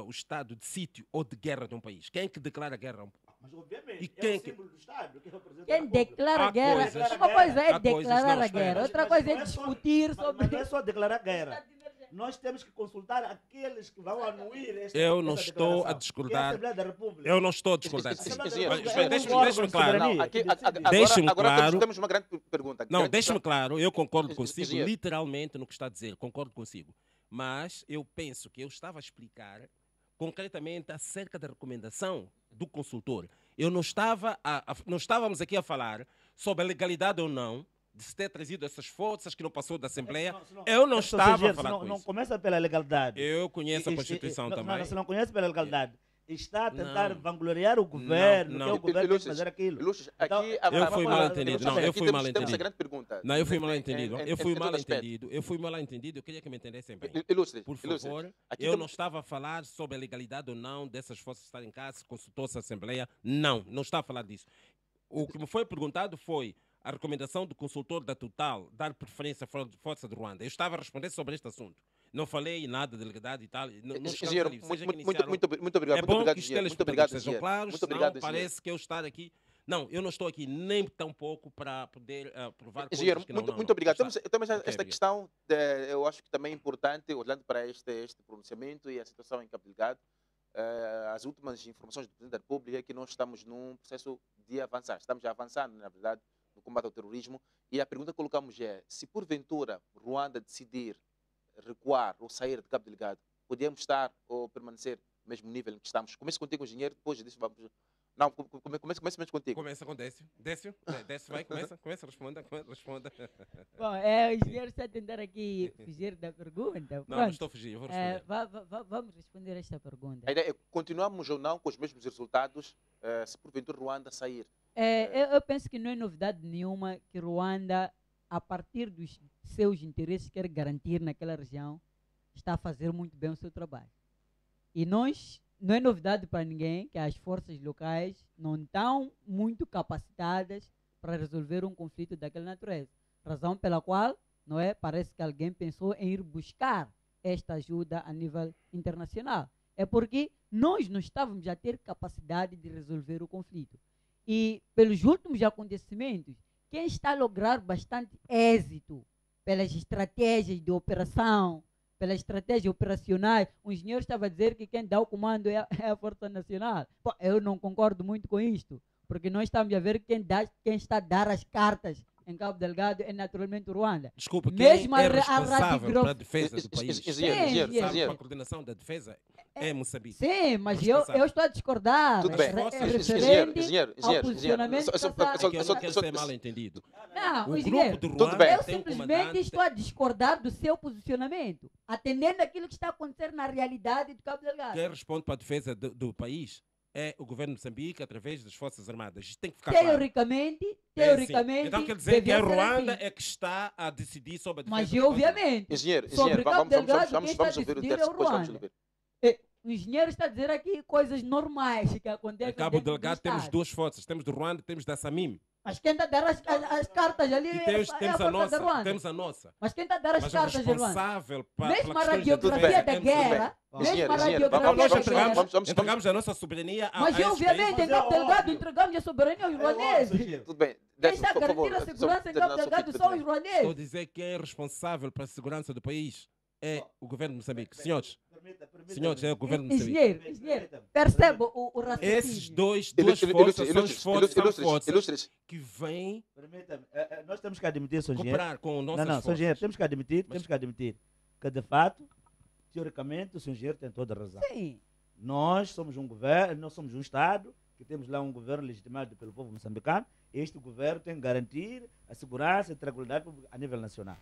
o estado de sítio ou de guerra de um país? Quem é que declara guerra a um país? Mas, obviamente, E é quem o que- símbolo do Estado. Que representa a Quem República. declara Há guerra, coisas- uma coisa é há coisas- declarar não, a espera. guerra, Mas- outra mas coisa não é é só- discutir Mas sobre... não é só declarar guerra. Nós temos que consultar aqueles que vão anuir esta Eu não esta estou a declaração, discordar. que é a Assembleia da República. Eu não estou a discordar Sim, disso. sim, sim. Olha, Sim, espera, sim. deixa-me claro. Soberania. Não, aqui, Deixe-me agora claro. temos uma grande pergunta. Não, claro, eu concordo consigo Engenheiro. literalmente no que está a dizer, concordo consigo. Mas eu penso que eu estava a explicar concretamente acerca da recomendação do consultor. Eu não estávamos aqui a falar sobre a legalidade ou não de se ter trazido essas forças que não passou da Assembleia. Eu não estava a falar com Não isso. começa pela legalidade. Eu conheço a Constituição também. Não, você não conhece pela legalidade. Está a tentar Não. vangloriar o governo, Não. que é o governo que tem que fazer aquilo. Lúcio, Então, aqui Eu fui mal entendido. Não, eu fui mal Temos a entendido. grande pergunta. Não, eu fui mal entendido. Eu fui em mal todo aspecto. entendido. Eu fui mal entendido. Eu queria que me entendessem bem. Ilustre, Por ilustre. favor, Aqui eu temos- não estava a falar sobre a legalidade ou não dessas forças estarem em casa, se consultou-se a Assembleia. Não está a falar disso. O que me foi perguntado foi a recomendação do consultor da Total dar preferência à Força de Ruanda. Eu estava a responder sobre este assunto. Não falei nada de legalidade e tal. Não estamos Engenheiro, ali. Vocês é que muito iniciaram. muito obrigado. É Muito bom obrigado, que os engenheiro. Muito telespectadores obrigado, sejam engenheiro. claros, Muito senão obrigado, engenheiro. parece que eu estar aqui... Não, eu não estou aqui nem tão pouco para poder provar Engenheiro, coisas que não... muito obrigado. Está. Temos Ok, esta obrigado. questão, eu acho que também é importante, olhando para este pronunciamento e a situação em Cabo Delgado, as últimas informações do Presidente da República é que nós estamos num processo de avançar. Estamos a avançar, na verdade, no combate ao terrorismo. E a pergunta que colocamos é, se porventura Ruanda decidir recuar ou sair de Cabo Delgado, podemos estar ou permanecer no mesmo nível em que estamos? Começo contigo, engenheiro, depois disso vamos Não, comece mesmo contigo. Começa com Décio. Décio, vai, começa, responda. Bom, o engenheiro está a tentar aqui fugir da pergunta. Não Pronto. estou a fugir, eu vou responder. Vamos responder esta pergunta. A ideia é, continuamos ou não com os mesmos resultados se porventura Ruanda sair? Eu penso que não é novidade nenhuma que Ruanda, a partir dos seus interesses, quer garantir naquela região, está a fazer muito bem o seu trabalho. E nós, não é novidade para ninguém que as forças locais não estão muito capacitadas para resolver um conflito daquela natureza. Razão pela qual, não é, parece que alguém pensou em ir buscar esta ajuda a nível internacional. É porque nós não estávamos a ter capacidade de resolver o conflito. E pelos últimos acontecimentos, quem está a lograr bastante êxito pelas estratégias de operação, pelas estratégias operacionais, o engenheiro estava a dizer que quem dá o comando é a Força Nacional. Bom, eu não concordo muito com isto, porque nós estamos a ver quem está a dar as cartas em Cabo Delgado é naturalmente o Ruanda. Desculpa, Mesmo quem é a responsável pela defesa do país? Engenheiro. A coordenação da defesa é Moçambique. Sim, mas eu estou a discordar. Tudo bem. Referente ao posicionamento que eu não quero ser mal entendido. Não, o engenheiro, grupo do Ruanda eu tem um simplesmente comandante. estou a discordar do seu posicionamento, atendendo aquilo que está acontecendo na realidade do Cabo Delgado. Quem responde para a defesa do país é o governo de Moçambique através das Forças Armadas. Isto tem que ficar Teoricamente, claro. Então quer dizer que a devia ser Ruanda assim. é que está a decidir sobre a defesa Mas do país. obviamente, Engenheiro, sobre Cabo Delgado, quem está a vamos ouvir o decidir Décio, é o depois vamos Ruanda. ouvir. O engenheiro está a dizer aqui coisas normais que acontecem Em Cabo dentro do Delgado temos Estado. duas forças. Temos do Ruanda e temos da Samim. Mas quem está a dar as cartas ali E é temos a a força da nossa. Ruanda. Temos a nossa. Mas quem está a dar as Mas o cartas de Ruanda? responsável Mesmo pela a questão radiografia da é guerra, Engenheiro, mesmo a engenheiro, radiografia Nós da entregamos, guerra. entregamos a nossa soberania a Mas esses obviamente países. em Cabo Delgado óbvio. entregamos a soberania aos ruandeses. Tudo bem. Quem Décio, está a por favor, garantir a segurança em Cabo Delgado são os Estou a ruandeses. dizer que quem é responsável pela segurança do país é o governo de Moçambique. Senhores, senhores, é o governo de Moçambique. Engenheiro, perceba o raciocínio. Esses duas forças são forças que vêm Permita-me, nós temos que admitir, Sr. Engenheiro. cooperar com Não, nossas Sr. forças. Engenheiro, temos que admitir que, de fato, teoricamente, o Sr. Engenheiro tem toda a razão. Sim. Nós somos um governo, nós somos um Estado, que temos lá um governo legitimado pelo povo moçambicano, e este governo tem que garantir a segurança e a tranquilidade a nível nacional.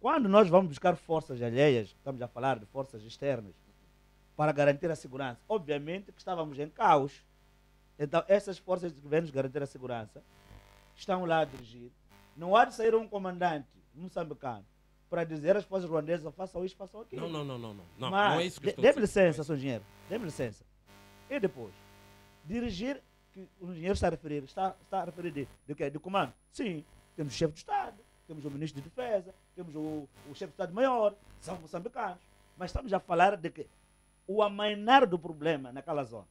Quando nós vamos buscar forças alheias, estamos a falar de forças externas, para garantir a segurança, obviamente que estávamos em caos. Então, essas forças que vêm nos garantir a segurança estão lá a dirigir. Não há de sair um comandante moçambicano para dizer às forças ruandesas façam isso, façam aquilo. Não. Não Mas, é isso que eu estou dê-me a dizer. licença, Sr. Engenheiro. Dê-me licença. E depois, dirigir, que o engenheiro está a referir, de quê? De comando? Sim, temos o chefe do Estado, temos o ministro de Defesa, temos o chefe do Estado-Maior, são moçambicanos. Mas estamos a falar de que o amainar do problema naquela zona,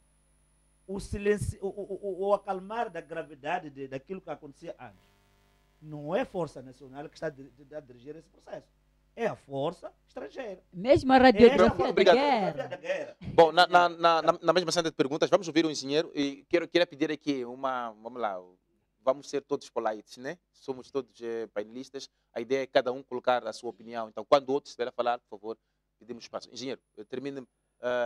o silêncio, o acalmar da gravidade daquilo que acontecia antes, não é a Força Nacional que está a dirigir esse processo. É a força estrangeira. Mesmo a radiografia da Obrigado. guerra. Bom, na mesma senda de perguntas, vamos ouvir o engenheiro e quero pedir aqui vamos lá, vamos ser todos polites, né? Somos todos painelistas, a ideia é cada um colocar a sua opinião, então quando o outro estiver a falar, por favor, pedimos espaço. Engenheiro, termine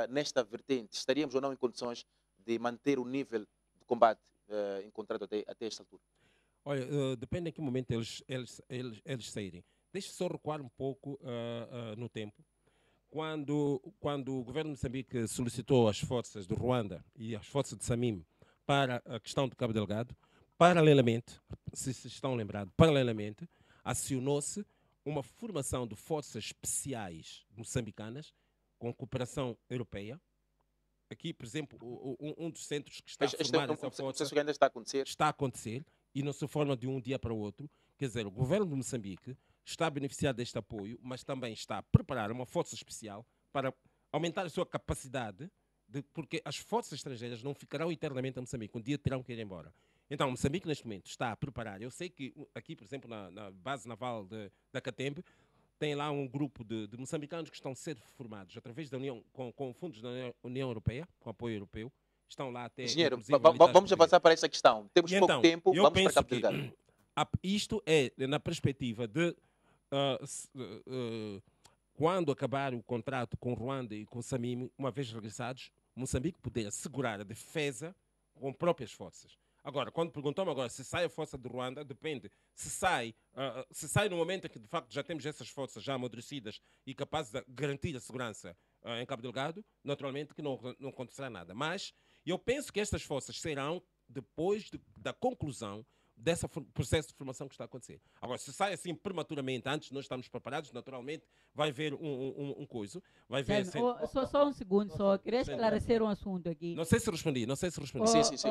nesta vertente, estaríamos ou não em condições de manter o nível de combate encontrado até esta altura? Olha, depende em que momento eles saírem. Deixe só recuar um pouco no tempo. Quando o governo de Moçambique solicitou as forças do Ruanda e as forças de Samim para a questão do Cabo Delgado, paralelamente, se estão lembrados, acionou-se uma formação de forças especiais moçambicanas com cooperação europeia. Aqui, por exemplo, um dos centros que está a formar essa força ainda está a acontecer. Está a acontecer e não se forma de um dia para o outro. Quer dizer, o governo de Moçambique está a beneficiar deste apoio, mas também está a preparar uma força especial para aumentar a sua capacidade, porque as forças estrangeiras não ficarão eternamente a Moçambique. Um dia terão que ir embora. Então, Moçambique, neste momento, está a preparar. Eu sei que aqui, por exemplo, na base naval da Catembe, tem lá um grupo de moçambicanos que estão a ser formados através da União, com fundos da União Europeia, com apoio europeu. Estão lá até... Engenheiro, vamos avançar para essa questão. Temos pouco tempo, vamos para Cabo Delgado. Isto é na perspectiva de quando acabar o contrato com Ruanda e com Samim, uma vez regressados, Moçambique poder assegurar a defesa com próprias forças. Agora, quando perguntou-me agora se sai a força de Ruanda, depende. Se sai no momento em que, de facto, já temos essas forças já amadurecidas e capazes de garantir a segurança em Cabo Delgado, naturalmente que não acontecerá nada. Mas eu penso que estas forças serão depois da conclusão desse processo de formação que está a acontecer. Agora, se sai assim prematuramente, antes de nós estarmos preparados, naturalmente vai haver um coisa. Vai haver... Só um segundo, só queria esclarecer um assunto aqui. Não sei se respondi. Sim.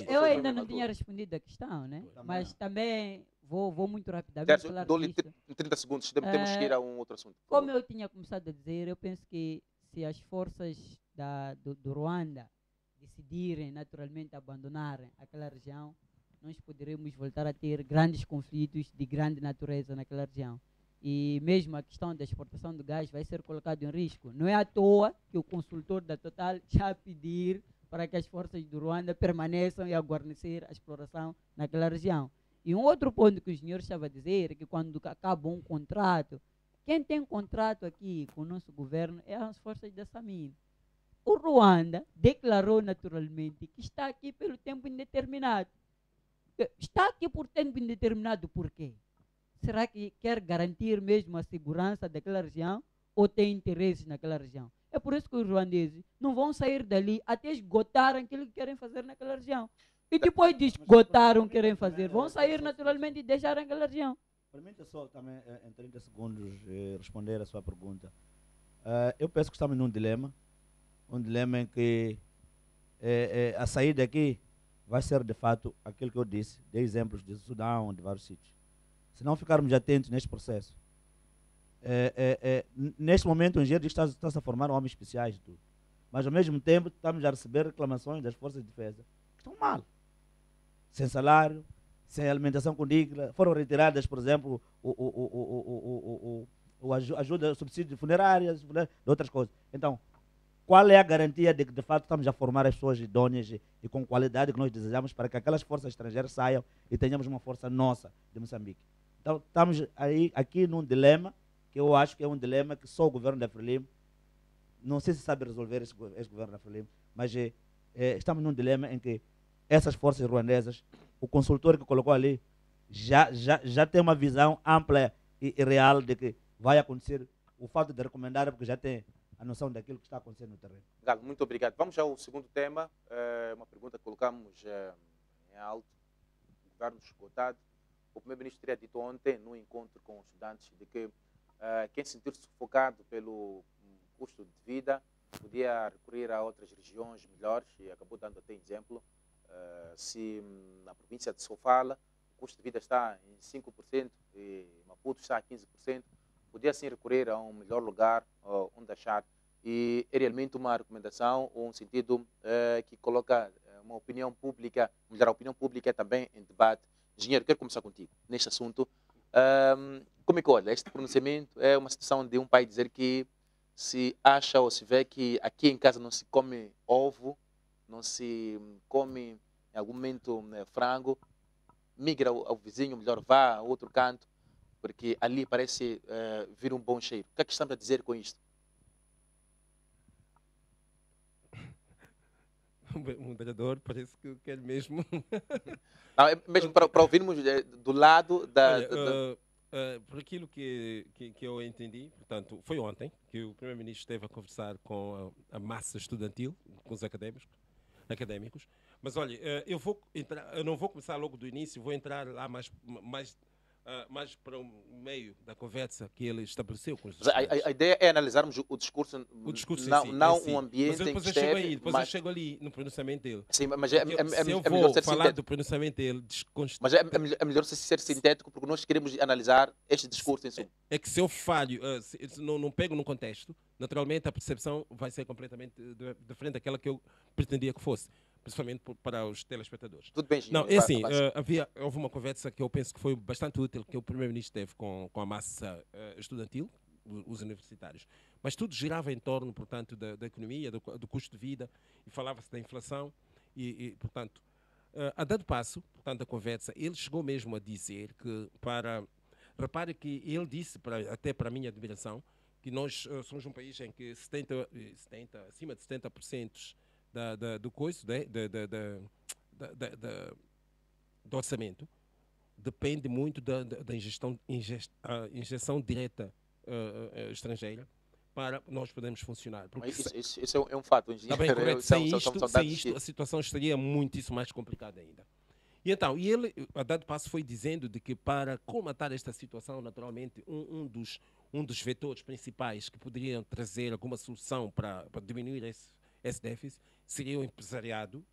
Eu ainda não tinha respondido a questão, né? Mas também vou muito rapidamente falar Dou-lhe disto. 30 segundos, temos que ir a um outro assunto. Como eu tinha começado a dizer, eu penso que se as forças do Ruanda decidirem naturalmente abandonarem aquela região, nós poderemos voltar a ter grandes conflitos de grande natureza naquela região. E mesmo a questão da exportação do gás vai ser colocado em risco. Não é à toa que o consultor da Total já pedir para que as forças do Ruanda permaneçam e a guarnecer a exploração naquela região. E um outro ponto que o senhor estava a dizer é que quando acaba um contrato, quem tem contrato aqui com o nosso governo é as forças da SAMIN. O Ruanda declarou naturalmente que está aqui pelo tempo indeterminado. Está aqui por tempo indeterminado por quê? Será que quer garantir mesmo a segurança daquela região ou tem interesses naquela região? É por isso que os ruandeses não vão sair dali até esgotarem aquilo que querem fazer naquela região. E depois de esgotaram o que querem fazer, vão sair naturalmente e deixar aquela região. Permita só também, em 30 segundos, responder a sua pergunta. Eu penso que estamos num dilema. Um dilema em que a saída aqui vai ser, de fato, aquilo que eu disse, de exemplos de Sudão, de vários sítios. Se não ficarmos atentos neste processo, neste momento, o engenheiro está-se a formar homens especiais e tudo. Mas, ao mesmo tempo, estamos a receber reclamações das forças de defesa que estão mal. Sem salário, sem alimentação digna, foram retiradas, por exemplo, ajuda, subsídio de funerárias, de outras coisas. Então, qual é a garantia de que, de fato, estamos a formar as pessoas idôneas e com qualidade que nós desejamos para que aquelas forças estrangeiras saiam e tenhamos uma força nossa de Moçambique? Então, estamos aqui num dilema, que eu acho que é um dilema que só o governo da Frelimo, não sei se sabe resolver esse governo da Frelimo, mas estamos num dilema em que essas forças ruandesas, o consultor que colocou ali, já tem uma visão ampla e real de que vai acontecer o fato de recomendar, porque já tem a noção daquilo que está acontecendo no terreno. Galo, muito obrigado. Vamos ao segundo tema, uma pergunta que colocamos em alto, o governo esgotado. O primeiro-ministro teria dito ontem, num encontro com os estudantes, de que quem se sentir sufocado pelo custo de vida podia recorrer a outras regiões melhores, e acabou dando até exemplo. Se na província de Sofala o custo de vida está em 5% e Maputo está a 15%, podia sim recorrer a um melhor lugar onde achar. E é realmente uma recomendação ou um sentido que coloca uma opinião pública, melhor, a opinião pública também em debate. Engenheiro, quero começar contigo neste assunto. Como é que olha? Este pronunciamento é uma situação de um pai dizer que se acha ou se vê que aqui em casa não se come ovo, não se come em algum momento frango, migra ao vizinho, melhor vá a outro canto, porque ali parece vir um bom cheiro. O que é que estamos a dizer com isto? O moderador parece que quer mesmo. Não, é mesmo para ouvirmos do lado da. Por aquilo que eu entendi, portanto, foi ontem que o primeiro-ministro esteve a conversar com a massa estudantil, com os académicos. Mas olha, eu não vou começar logo do início, vou entrar lá mais para o meio da conversa que ele estabeleceu com os estudantes. A ideia é analisarmos o discurso não um ambiente mas depois em que esteve, eu chego ali no pronunciamento dele. Sim, mas se eu melhor vou ser falar sintético. do pronunciamento dele, Mas é melhor ser sintético, porque nós queremos analisar este discurso em si. É que se eu falho, se não pego no contexto, naturalmente a percepção vai ser completamente diferente daquela que eu pretendia que fosse, principalmente para os telespectadores. Tudo bem, não, é assim, houve uma conversa que eu penso que foi bastante útil, que o primeiro-ministro teve com a massa estudantil, os universitários. Mas tudo girava em torno, portanto, da economia, do custo de vida, e falava-se da inflação, e portanto, a dado passo, portanto, da conversa, ele chegou mesmo a dizer que repare que ele disse, até para a minha admiração, que nós somos um país em que acima de 70% do coiso, do orçamento depende muito da injeção direta estrangeira para nós podermos funcionar. Porque Isso é um fato, está engenheiro. bem correto. São Sem dados isto, a situação estaria muitíssimo mais complicada ainda. E então, ele, a dado passo, foi dizendo de que para colmatar esta situação, naturalmente, um dos vetores principais que poderiam trazer alguma solução para diminuir esse déficit seria o empresariado,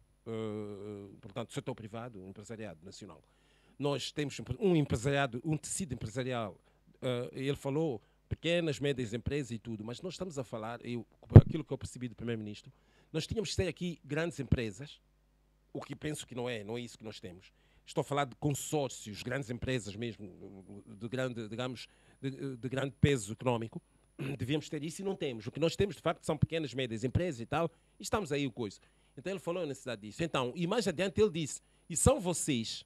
portanto, o setor privado, o empresariado nacional. Nós temos um empresariado, um tecido empresarial, ele falou pequenas, médias empresas e tudo, mas nós estamos a falar, aquilo que eu percebi do Primeiro-Ministro, nós tínhamos que ter aqui grandes empresas, o que penso que não é isso que nós temos. Estou a falar de consórcios, grandes empresas mesmo, de grande, digamos, de grande peso económico. Devíamos ter isso e não temos. O que nós temos, de facto, são pequenas, médias empresas e tal, e estamos aí o coisa. Então ele falou a necessidade disso. Então, e mais adiante ele disse, e são vocês,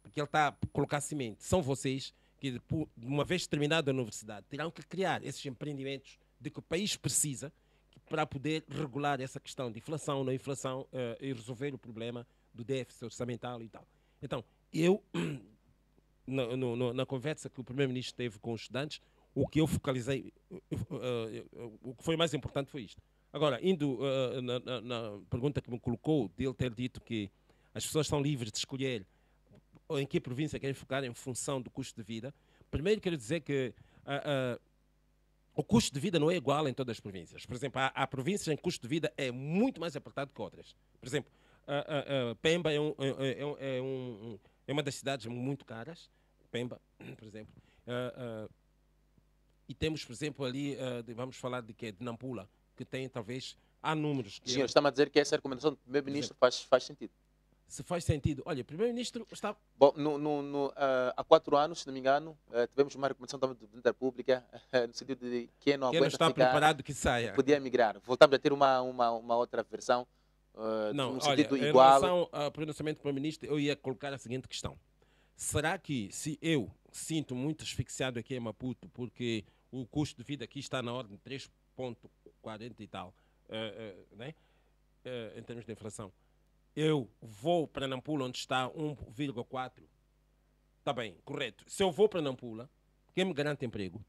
porque ele está a colocar semente, são vocês que, uma vez terminada a universidade, terão que criar esses empreendimentos de que o país precisa para poder regular essa questão de inflação, não inflação, e resolver o problema do déficit orçamental e tal. Então, eu, na conversa que o Primeiro-Ministro teve com os estudantes, o que eu focalizei, o que foi mais importante foi isto. Agora, indo na pergunta que me colocou, de ele ter dito que as pessoas são livres de escolher em que província querem focar em função do custo de vida, primeiro quero dizer que o custo de vida não é igual em todas as províncias. Por exemplo, há províncias em que o custo de vida é muito mais apertado que outras. Por exemplo, Pemba é uma das cidades muito caras, Pemba, por exemplo. E temos, por exemplo, ali, vamos falar de quê? De Nampula, que tem, talvez, há números. Senhor, está-me a dizer que essa recomendação do Primeiro-Ministro faz sentido. Se faz sentido. Olha, o Primeiro-Ministro está... Bom, há 4 anos, se não me engano, tivemos uma recomendação também do Presidente da República, no sentido de quem não aguenta está ficar, preparado que saia. Podia migrar. Voltamos a ter uma outra versão, não, no sentido olha, igual. Em relação ao pronunciamento do Primeiro-Ministro, eu ia colocar a seguinte questão. Será que, se eu sinto muito asfixiado aqui em Maputo, porque o custo de vida aqui está na ordem de 3,40 e tal, né? Em termos de inflação, eu vou para Nampula, onde está 1,4. Está bem, correto. Se eu vou para Nampula, quem me garante emprego?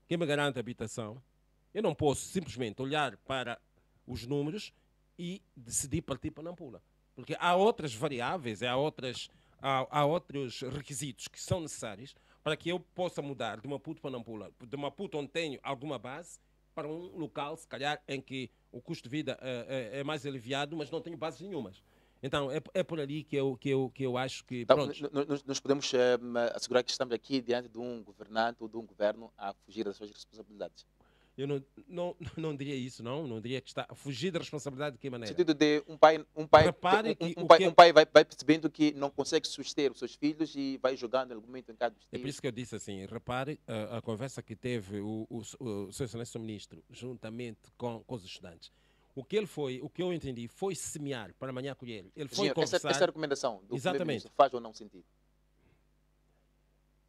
Quem me garante habitação? Eu não posso simplesmente olhar para os números e decidir partir para Nampula. Porque há outras variáveis, há outros requisitos que são necessários para que eu possa mudar de Maputo para Nampula. De Maputo, onde tenho alguma base, para um local, se calhar, em que o custo de vida é mais aliviado, mas não tenho bases nenhumas. Então, é por ali que eu acho que... Então, nós podemos assegurar que estamos aqui diante de um governante ou de um governo a fugir das suas responsabilidades. Eu não diria isso, não diria que está a fugir da responsabilidade de que maneira? No sentido de um pai vai percebendo que não consegue suster os seus filhos e vai jogando em algum momento em cada dos É por isso que eu disse assim, repare a conversa que teve o seu excelência ministro juntamente com os estudantes. O que eu entendi foi semear para amanhã colher. Ele foi conversar... Essa recomendação do Exatamente. faz ou não sentido?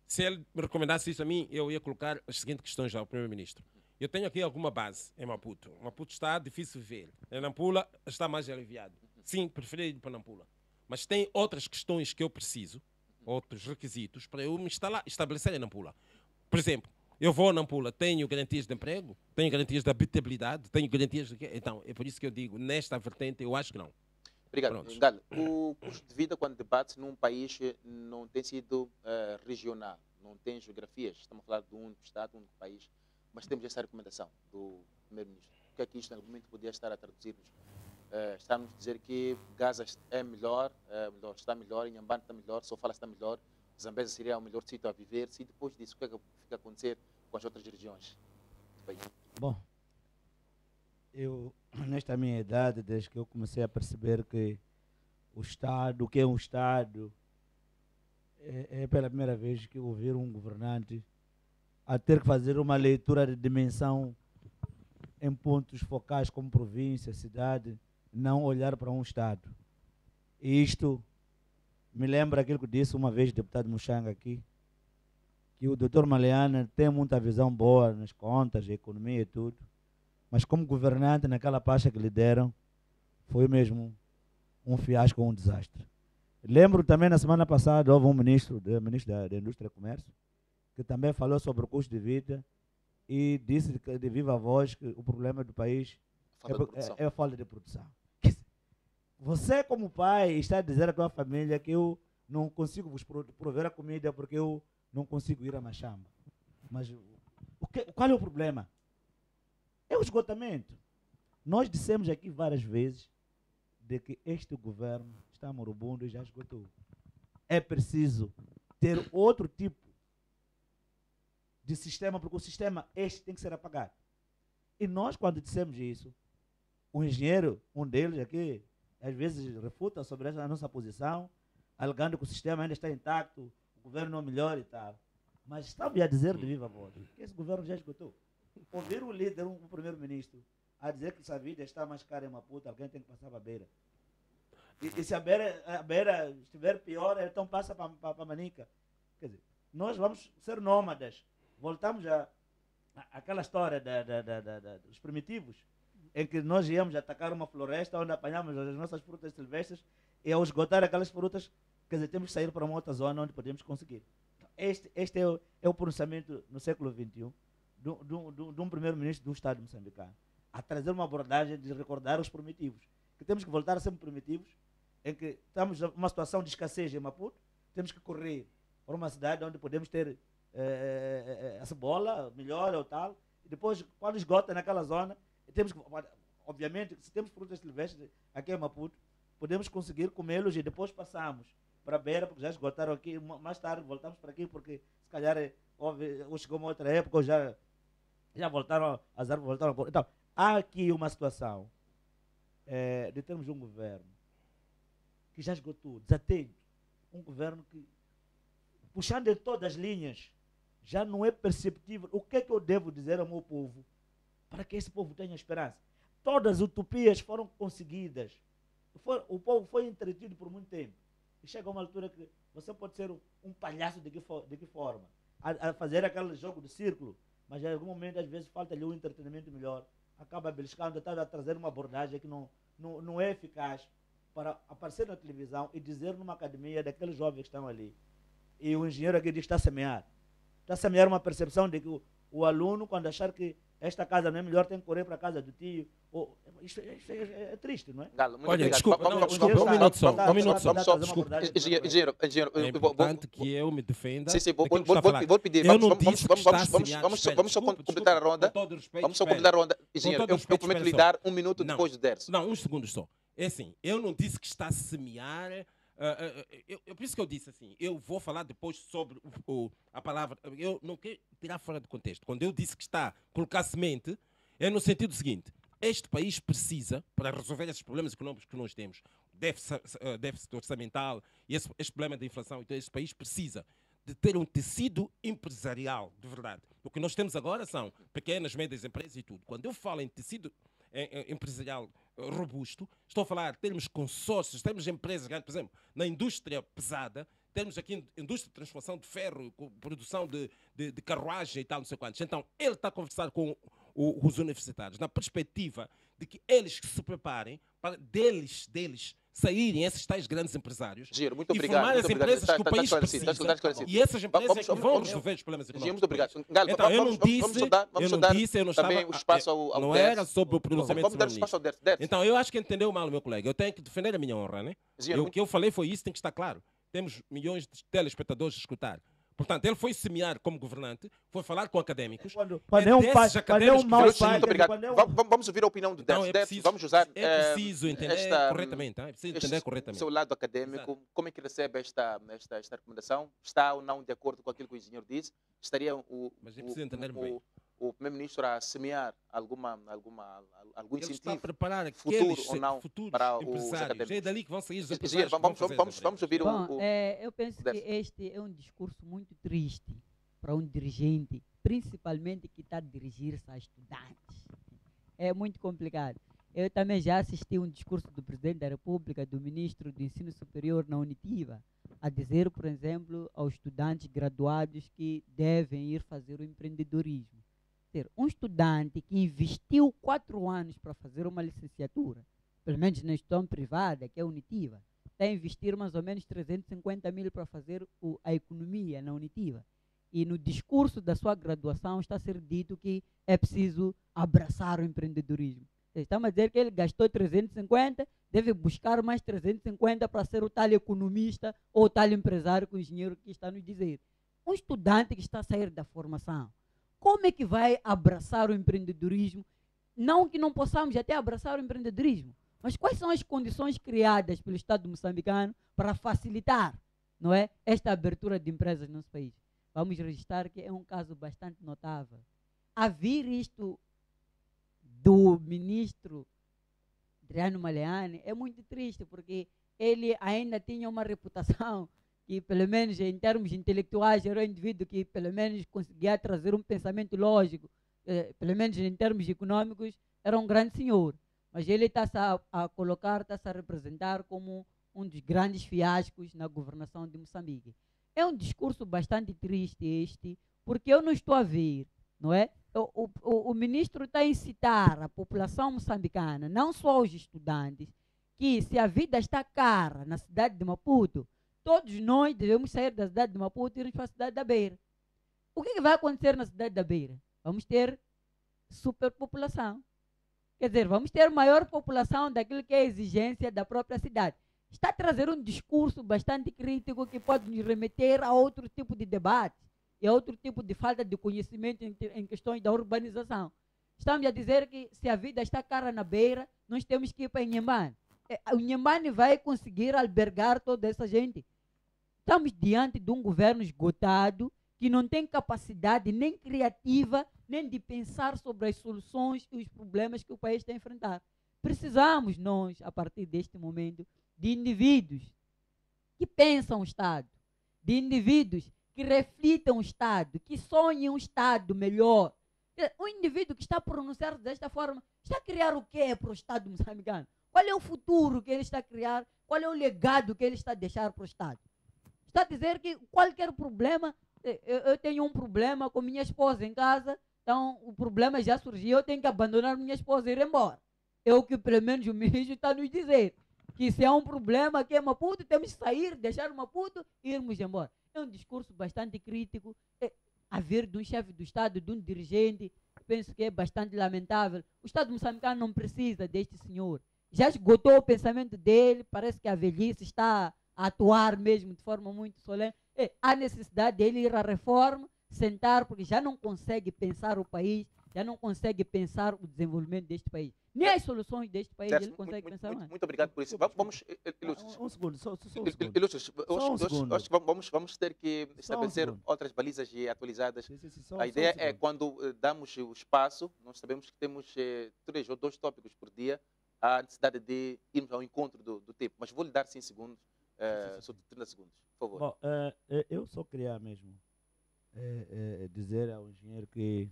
Se ele me recomendasse isso a mim, eu ia colocar as seguintes questões ao Primeiro-Ministro. Eu tenho aqui alguma base em Maputo. Maputo está difícil de viver. Em Nampula está mais aliviado. Sim, preferi ir para Nampula. Mas tem outras questões que eu preciso, outros requisitos, para eu me estabelecer em Nampula. Por exemplo, eu vou a Nampula, tenho garantias de emprego, tenho garantias de habitabilidade, tenho garantias de... Então, é por isso que eu digo, nesta vertente, eu acho que não. Obrigado. Gal, o custo de vida, quando debate num país, não tem sido regional, não tem geografias. Estamos a falar de um único Estado, um único país, mas temos essa recomendação do Primeiro-Ministro. O que é que isto, em algum momento, podia estar a traduzir-nos? Estamos a dizer que Gaza é melhor, está melhor, Inhambane está melhor, Sofala está melhor, Zambésia seria o melhor sítio a viver. Se depois disso, o que é que fica a acontecer com as outras regiões do país? Bom, eu, nesta minha idade, desde que eu comecei a perceber que o Estado, o que é um Estado, é pela primeira vez que eu ouvi um governante a ter que fazer uma leitura de dimensão em pontos focais como província, cidade, não olhar para um Estado. E isto me lembra aquilo que disse uma vez o deputado Muxanga aqui, que o doutor Maleana tem muita visão boa nas contas, economia e tudo, mas como governante, naquela pasta que lhe deram, foi mesmo um fiasco, um desastre. Lembro também, na semana passada, houve um ministro da Indústria e Comércio, que também falou sobre o custo de vida e disse de viva voz que o problema do país é a falta de produção. Você, como pai, está a dizer à tua família que eu não consigo vos prover a comida porque eu não consigo ir a Machamba. Mas qual é o problema? É o esgotamento. Nós dissemos aqui várias vezes de que este governo está moribundo e já esgotou. É preciso ter outro tipo de sistema, porque o sistema este tem que ser apagado. E nós, quando dissemos isso, o engenheiro, um deles aqui, às vezes refuta sobre a nossa posição, alegando que o sistema ainda está intacto, o governo não melhora e tal. Mas estava a dizer de viva voz que esse governo já esgotou. Ouvir o líder, o primeiro-ministro, a dizer que essa vida está mais cara em Maputo, alguém tem que passar para a beira. E se a beira estiver pior, então passa para Manica. Quer dizer, nós vamos ser nômadas. Voltamos àquela história dos primitivos, em que nós íamos atacar uma floresta onde apanhamos as nossas frutas silvestres e ao esgotar aquelas frutas, quer dizer, temos que sair para uma outra zona onde podemos conseguir. Este é o pronunciamento no século XXI de um primeiro-ministro de um Estado moçambicano, a trazer uma abordagem de recordar os primitivos, que temos que voltar a ser primitivos, em que estamos numa situação de escassez em Maputo, temos que correr para uma cidade onde podemos ter a cebola melhor ou tal, e depois, quando esgota naquela zona, temos que, obviamente, se temos frutas silvestres aqui em Maputo, podemos conseguir comê-los e depois passamos para a beira, porque já esgotaram aqui, mais tarde voltamos para aqui, porque se calhar ou chegou uma outra época, ou já voltaram, as árvores voltaram a pôr. Então, há aqui uma situação de termos um governo que já esgotou, desatento, um governo que, puxando em todas as linhas, já não é perceptível o que é que eu devo dizer ao meu povo para que esse povo tenha esperança. Todas as utopias foram conseguidas. O povo foi entretido por muito tempo. E chega uma altura que você pode ser um palhaço de que forma? A fazer aquele jogo de círculo, mas em algum momento, às vezes, falta-lhe um entretenimento melhor. Acaba beliscando, está a trazer uma abordagem que não é eficaz para aparecer na televisão e dizer numa academia daqueles jovens que estão ali. E o engenheiro aqui diz que está a semear. Está a semear uma percepção de que o aluno, quando achar que esta casa não é melhor, tem que correr para a casa do tio. Isto é triste, não é? Galo, muito Olha, obrigado. desculpa, um minuto só. Desculpa. Engenheiro, É importante que eu me defenda. Sim, vou daquilo que está a falar. pedir. Eu não disse que está a semear. Vamos só completar a ronda. Com todo respeito, Vamos só espera. completar a ronda. Engenheiro, todo eu respeito, prometo lhe espera só. dar um minuto Não. depois do Derso. Não, uns segundos só. É assim, eu não disse que está a semear. Por isso que eu disse assim, eu vou falar depois sobre a palavra. Eu não quero tirar fora do contexto. Quando eu disse que está a colocar semente, é no sentido seguinte: este país precisa, para resolver esses problemas econômicos que nós temos, déficit orçamental e esse problema da inflação, então este país precisa de ter um tecido empresarial, de verdade. O que nós temos agora são pequenas, médias empresas e tudo. Quando eu falo em tecido empresarial robusto, estou a falar de termos consórcios, temos empresas grandes, por exemplo, na indústria pesada, temos aqui indústria de transformação de ferro, com produção de carruagem e tal, não sei quantos. Então, ele está a conversar com os universitários, na perspectiva de que eles se preparem para deles saírem esses tais grandes empresários Giro, muito e obrigado. formar as empresas que o país precisa. E essas empresas é que vão resolver os problemas Giro, econômicos. muito obrigado. Galo, Então, eu não vamos só dar também o espaço ao não Derso. era sobre o pronunciamento Vamos dar do espaço ao ministro. Derso. Então, eu acho que entendeu mal o meu colega. Eu tenho que defender a minha honra, né? Giro, O que eu falei foi isso, tem que estar claro. Temos milhões de telespectadores a escutar. Portanto, ele foi semear como governante, foi falar com académicos. Quando é um pai, quando é um mau Muito pai, obrigado. quando é um... Vamos ouvir a opinião do Então, Derso. é Derso, preciso- vamos usar É preciso entender corretamente. É preciso entender o corretamente. seu lado acadêmico. Como é que recebe esta recomendação? Está ou não de acordo com aquilo que o engenheiro disse? Estaria Mas é preciso entender bem. o primeiro-ministro a semear algum Ele está a incentivo? preparar futuro aqueles ou não futuros para os empresários. académicos? É dali que vão sair os Engenheiro, empresários. que vão fazer as vamos empresas. ouvir Bom, o... eu penso que Derso. este é um discurso muito triste para um dirigente, principalmente que está a dirigir-se a estudantes. É muito complicado. Eu também já assisti um discurso do Presidente da República, do Ministro do Ensino Superior na Unitiva, a dizer, por exemplo, aos estudantes graduados que devem ir fazer o empreendedorismo. Um estudante que investiu 4 anos para fazer uma licenciatura, pelo menos na gestão privada, que é a Unitiva, está a investir mais ou menos 350 mil para fazer a economia na Unitiva. E no discurso da sua graduação está a ser dito que é preciso abraçar o empreendedorismo. Estamos a dizer que ele gastou 350, deve buscar mais 350 para ser o tal economista ou o tal empresário que o engenheiro que está a nos dizer. Um estudante que está a sair da formação, como é que vai abraçar o empreendedorismo? Não que não possamos até abraçar o empreendedorismo, mas quais são as condições criadas pelo Estado moçambicano para facilitar, não é, esta abertura de empresas no nosso país? Vamos registrar que é um caso bastante notável. A vir isto do ministro Adriano Maleane é muito triste, porque ele ainda tinha uma reputação que, pelo menos em termos intelectuais, era um indivíduo que, pelo menos, conseguia trazer um pensamento lógico, pelo menos em termos econômicos, era um grande senhor. Mas ele está-se a colocar, está-se a representar como um dos grandes fiascos na governação de Moçambique. É um discurso bastante triste este, porque eu não estou a ver, não é? O ministro está a incitar a população moçambicana, não só os estudantes, que se a vida está cara na cidade de Maputo, todos nós devemos sair da cidade de Maputo e irmos para a cidade da Beira. O que vai acontecer na cidade da Beira? Vamos ter superpopulação. Quer dizer, vamos ter maior população daquilo que é a exigência da própria cidade. Está a trazer um discurso bastante crítico que pode nos remeter a outro tipo de debate e a outro tipo de falta de conhecimento em questões da urbanização. Estamos a dizer que se a vida está cara na Beira, nós temos que ir para Inhambane. O Inhambane vai conseguir albergar toda essa gente. Estamos diante de um governo esgotado que não tem capacidade nem criativa, nem de pensar sobre as soluções e os problemas que o país está a enfrentar. Precisamos nós, a partir deste momento, de indivíduos que pensam o Estado, de indivíduos que reflitam o Estado, que sonhem um Estado melhor. O indivíduo que está a pronunciar desta forma, está a criar o quê para o Estado moçambicano? Qual é o futuro que ele está a criar? Qual é o legado que ele está a deixar para o Estado? Está a dizer que qualquer problema, eu tenho um problema com minha esposa em casa, então o problema já surgiu, eu tenho que abandonar minha esposa e ir embora. É o que pelo menos o ministro está a nos dizer. Que se há um problema aqui em Maputo, temos que sair, deixar Maputo e irmos embora. É um discurso bastante crítico, a vir de um chefe do Estado, de um dirigente, penso que é bastante lamentável. O Estado moçambicano não precisa deste senhor. Já esgotou o pensamento dele, parece que a velhice está a atuar mesmo de forma muito solene. Há necessidade dele ir à reforma, sentar, porque já não consegue pensar o país, já não consegue pensar o desenvolvimento deste país. Nem as soluções deste país ele consegue pensar mais. Muito obrigado por isso. Vamos, Ilustros. Um segundo, só um Ilustros, segundo. acho que vamos ter que estabelecer outras balizas atualizadas. Sim, A ideia é, quando damos o espaço, nós sabemos que temos 3 ou 2 tópicos por dia, há necessidade de irmos ao encontro do tempo. Mas vou lhe dar 5 segundos, só 30 segundos, por favor. Bom, eu só queria mesmo dizer ao engenheiro que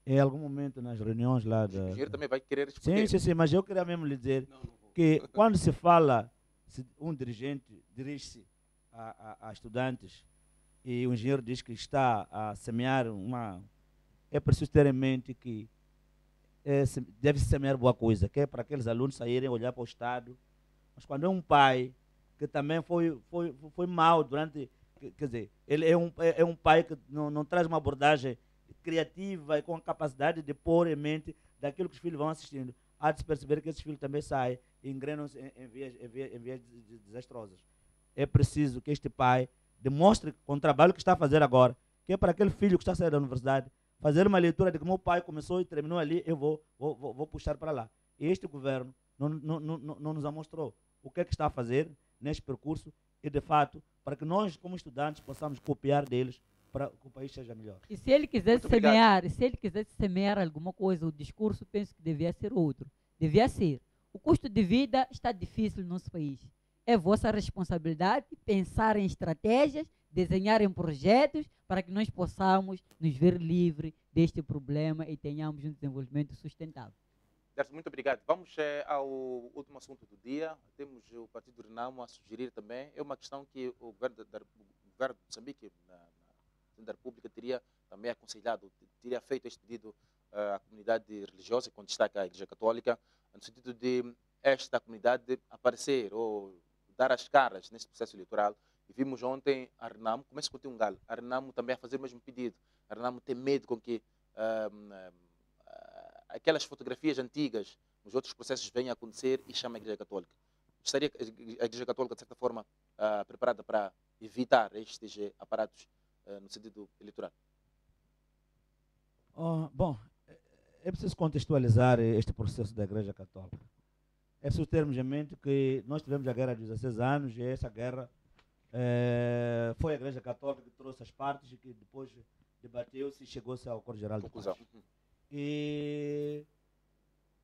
em algum momento nas reuniões lá da... O engenheiro também vai querer responder. Sim, mas eu queria mesmo lhe dizer que quando se fala, se um dirigente dirige-se a estudantes e o engenheiro diz que está a semear uma... É preciso ter em mente que deve-se semear boa coisa, que é para aqueles alunos saírem olhar para o Estado. Mas quando é um pai que também foi mal durante... Quer dizer, ele é um pai que não traz uma abordagem criativa e com a capacidade de pôr em mente daquilo que os filhos vão assistindo. Há de se perceber que esses filhos também saem e engrenam em vias desastrosas. É preciso que este pai demonstre com o trabalho que está a fazer agora, que é para aquele filho que está a sair da universidade, fazer uma leitura de que meu pai começou e terminou ali, eu vou puxar para lá. E este governo não nos mostrou o que é que está a fazer neste percurso e, de fato, para que nós, como estudantes, possamos copiar deles para que o país seja melhor. E se ele quisesse semear alguma coisa, o discurso penso que devia ser outro. Devia ser: o custo de vida está difícil no nosso país. É vossa responsabilidade pensar em estratégias, desenhar em projetos para que nós possamos nos ver livres deste problema e tenhamos um desenvolvimento sustentável. Muito obrigado. Vamos ao último assunto do dia. Temos o Partido Renamo a sugerir também. É uma questão que o governo de Moçambique, da República, teria também aconselhado, teria feito este pedido à comunidade religiosa, com destaque à Igreja Católica, no sentido de esta comunidade aparecer ou dar as caras neste processo eleitoral. E vimos ontem a Renamo, começa com o Tiungal, a Renamo também a fazer o mesmo pedido. A Renamo tem medo com que aquelas fotografias antigas nos outros processos venham a acontecer e chama a Igreja Católica. Estaria a Igreja Católica, de certa forma, preparada para evitar estes aparatos no sentido eleitoral? Bom, é preciso contextualizar este processo da Igreja Católica. É preciso termos em mente que nós tivemos a guerra de 16 anos e essa guerra foi a Igreja Católica que trouxe as partes e que depois debateu-se e chegou-se ao Acordo Geral de Paz. E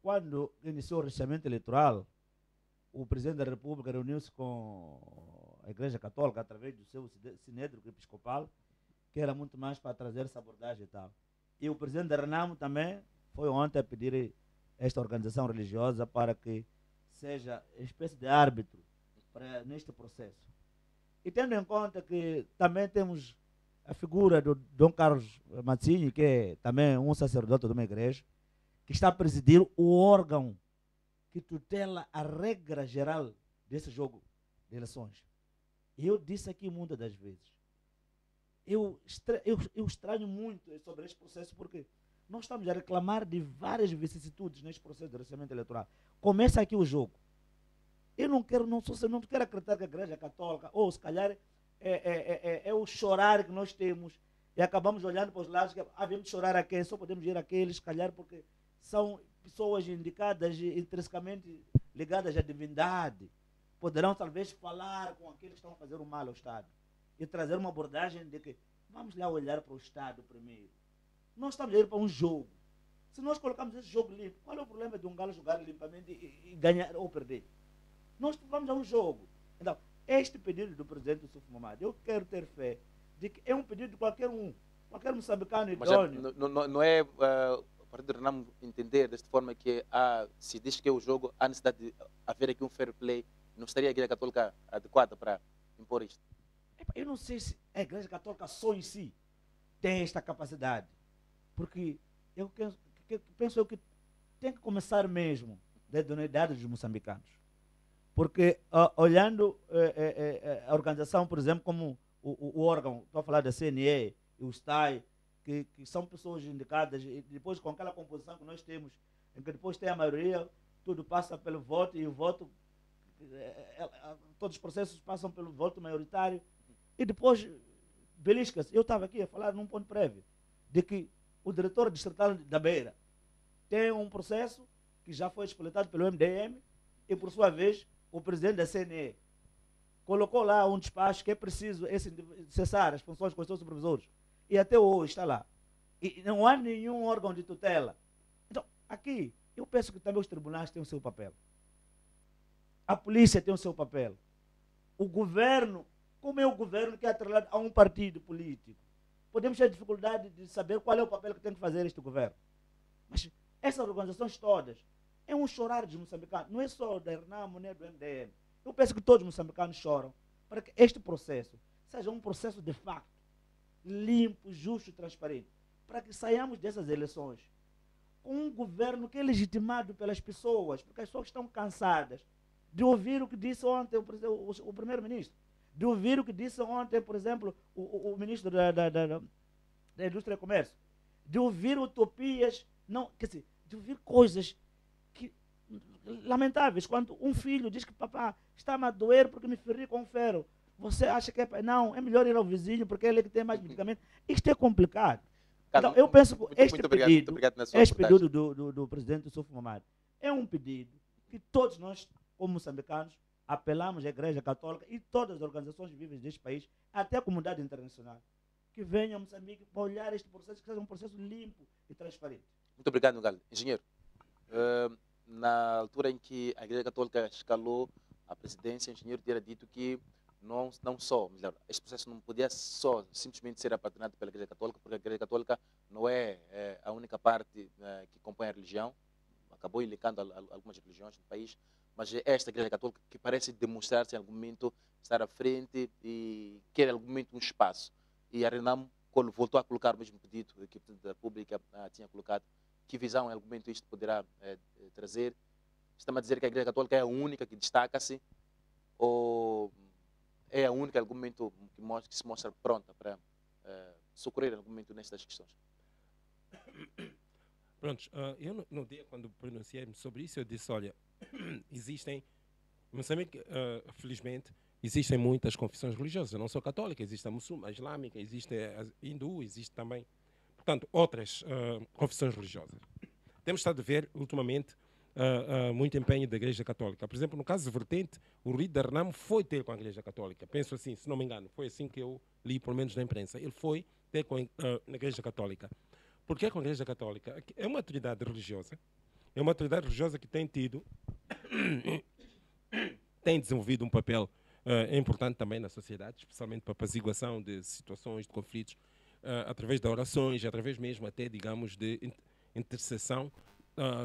quando iniciou o recenseamento eleitoral, o Presidente da República reuniu-se com a Igreja Católica através do seu sinédrio episcopal, que era muito mais para trazer essa abordagem e tal. E o Presidente da Renamo também foi ontem a pedir esta organização religiosa para que seja espécie de árbitro neste processo. E tendo em conta que também temos a figura do Dom Carlos Mazzini, que é também um sacerdote de uma igreja, que está a presidir o órgão que tutela a regra geral desse jogo de eleições. Eu disse aqui muitas das vezes, eu estranho muito sobre este processo, porque nós estamos a reclamar de várias vicissitudes neste processo de recenseamento eleitoral. Começa aqui o jogo. Eu não quero acreditar que a Igreja Católica, ou se calhar é o chorar que nós temos, e acabamos olhando para os lados, que havemos de chorar a quem? Só podemos ir àqueles, se calhar, porque são pessoas indicadas, intrinsecamente ligadas à divindade. Poderão talvez falar com aqueles que estão a fazer o mal ao Estado e trazer uma abordagem de que vamos lá olhar para o Estado primeiro. Nós estamos a ir para um jogo. Se nós colocamos esse jogo limpo, qual é o problema de um galo jogar limpamente e ganhar ou perder? Nós vamos a um jogo. Então, este pedido do presidente Yusuf Mahamat, eu quero ter fé de que é um pedido de qualquer moçambicano idôneo. Mas não é o Partido Renamo entender desta forma que se diz que é o jogo, há necessidade de haver aqui um fair play. Não estaria a Igreja Católica adequada para impor isto? Eu não sei se a Igreja Católica só em si tem esta capacidade. Porque eu penso que tem que começar mesmo da unidade dos moçambicanos. Porque olhando a organização, por exemplo, como o órgão, estou a falar da CNE e o STAI, que são pessoas indicadas, e depois com aquela composição que nós temos, em que depois tem a maioria, tudo passa pelo voto, e o voto, todos os processos passam pelo voto maioritário, e depois belisca-se. Eu estava aqui a falar num ponto prévio, de que o diretor distrital da Beira tem um processo que já foi explicitado pelo MDM, e por sua vez o presidente da CNE colocou lá um despacho que é preciso cessar as funções com os seus supervisores. E até hoje está lá. E não há nenhum órgão de tutela. Então, aqui, eu penso que também os tribunais têm o seu papel. A polícia tem o seu papel. O governo, como é o governo que é atrelado a um partido político? Podemos ter dificuldade de saber qual é o papel que tem que fazer este governo. Mas essas organizações todas, é um chorar dos moçambicanos. Não é só da Renamo, nem do MDM. Eu penso que todos os moçambicanos choram para que este processo seja um processo de facto, limpo, justo e transparente, para que saiamos dessas eleições com um governo que é legitimado pelas pessoas, porque as pessoas estão cansadas de ouvir o que disse ontem o primeiro-ministro, de ouvir o que disse ontem, por exemplo, o ministro da Indústria e Comércio, de ouvir utopias, de ouvir coisas lamentáveis, quando um filho diz que papá está-me a doer porque me feri com um ferro. Você acha que não, é melhor ir ao vizinho porque ele é que tem mais medicamento. Isto é complicado. Então, eu penso que este pedido do presidente Yusuf Mahamat é um pedido que todos nós, como moçambicanos, apelamos à Igreja Católica e todas as organizações vivas deste país, até a comunidade internacional, que venham a Moçambique para olhar este processo, que seja um processo limpo e transparente. Muito obrigado, Ngal. Engenheiro, na altura em que a Igreja Católica escalou a presidência, o engenheiro tinha dito que este processo não podia só simplesmente ser apadrinado pela Igreja Católica, porque a Igreja Católica não é a única parte que compõe a religião, acabou indicando algumas religiões do país, mas é esta Igreja Católica que parece demonstrar-se em algum momento estar à frente e quer em algum momento um espaço. E a Renamo, quando voltou a colocar o mesmo pedido que o Presidente da República tinha colocado, que visão em algum momento isto poderá trazer Está-me a dizer que a Igreja Católica é a única que destaca-se ou é a única em algum momento que se mostra pronta para socorrer em algum momento nestas questões? Pronto, eu no dia quando pronunciei sobre isso, eu disse, olha, existem, em Moçambique, felizmente, existem muitas confissões religiosas. Eu não sou católica, existe a muçulmana, a islâmica, existe a hindu, existe também, portanto, outras confissões religiosas. Temos estado a ver, ultimamente, muito empenho da Igreja Católica. Por exemplo, no caso de Vertente, o líder Renamo foi ter com a Igreja Católica. Penso assim, se não me engano, foi assim que eu li, pelo menos na imprensa. Ele foi ter com a Igreja Católica. Por que com a Igreja Católica? É uma autoridade religiosa. É uma autoridade religiosa que tem tido, tem desenvolvido um papel importante também na sociedade, especialmente para a apaziguação de situações, de conflitos, através de orações, através mesmo até, digamos, de intercessão,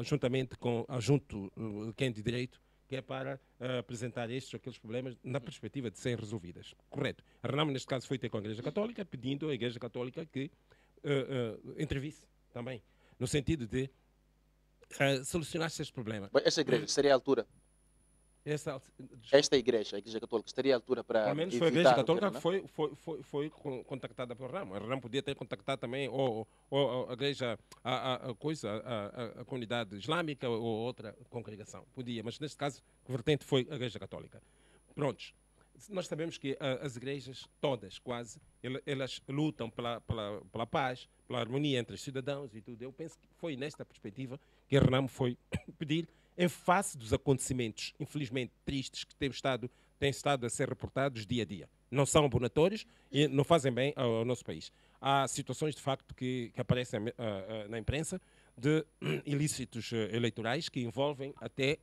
juntamente com junto quem de direito, que é para apresentar estes ou aqueles problemas na perspectiva de serem resolvidas. Correto. A Renamo, neste caso, foi ter com a Igreja Católica, pedindo à Igreja Católica que intervisse também, no sentido de solucionar estes problemas. Esta igreja seria a altura? Esta igreja, a Igreja Católica, estaria à altura para pelo menos foi a Igreja Católica que foi contactada pelo Ramo. A Ramo podia ter contactado também ou a Igreja, a comunidade islâmica ou outra congregação. Podia, mas neste caso, o vertente foi a Igreja Católica. Prontos. Nós sabemos que as igrejas, todas quase, elas lutam pela paz, pela harmonia entre os cidadãos e tudo. Eu penso que foi nesta perspectiva que a Renamo foi pedir, em face dos acontecimentos, infelizmente tristes, que têm estado a ser reportados dia a dia. Não são abonatórios e não fazem bem ao nosso país. Há situações, de facto, que aparecem na imprensa de ilícitos eleitorais que envolvem até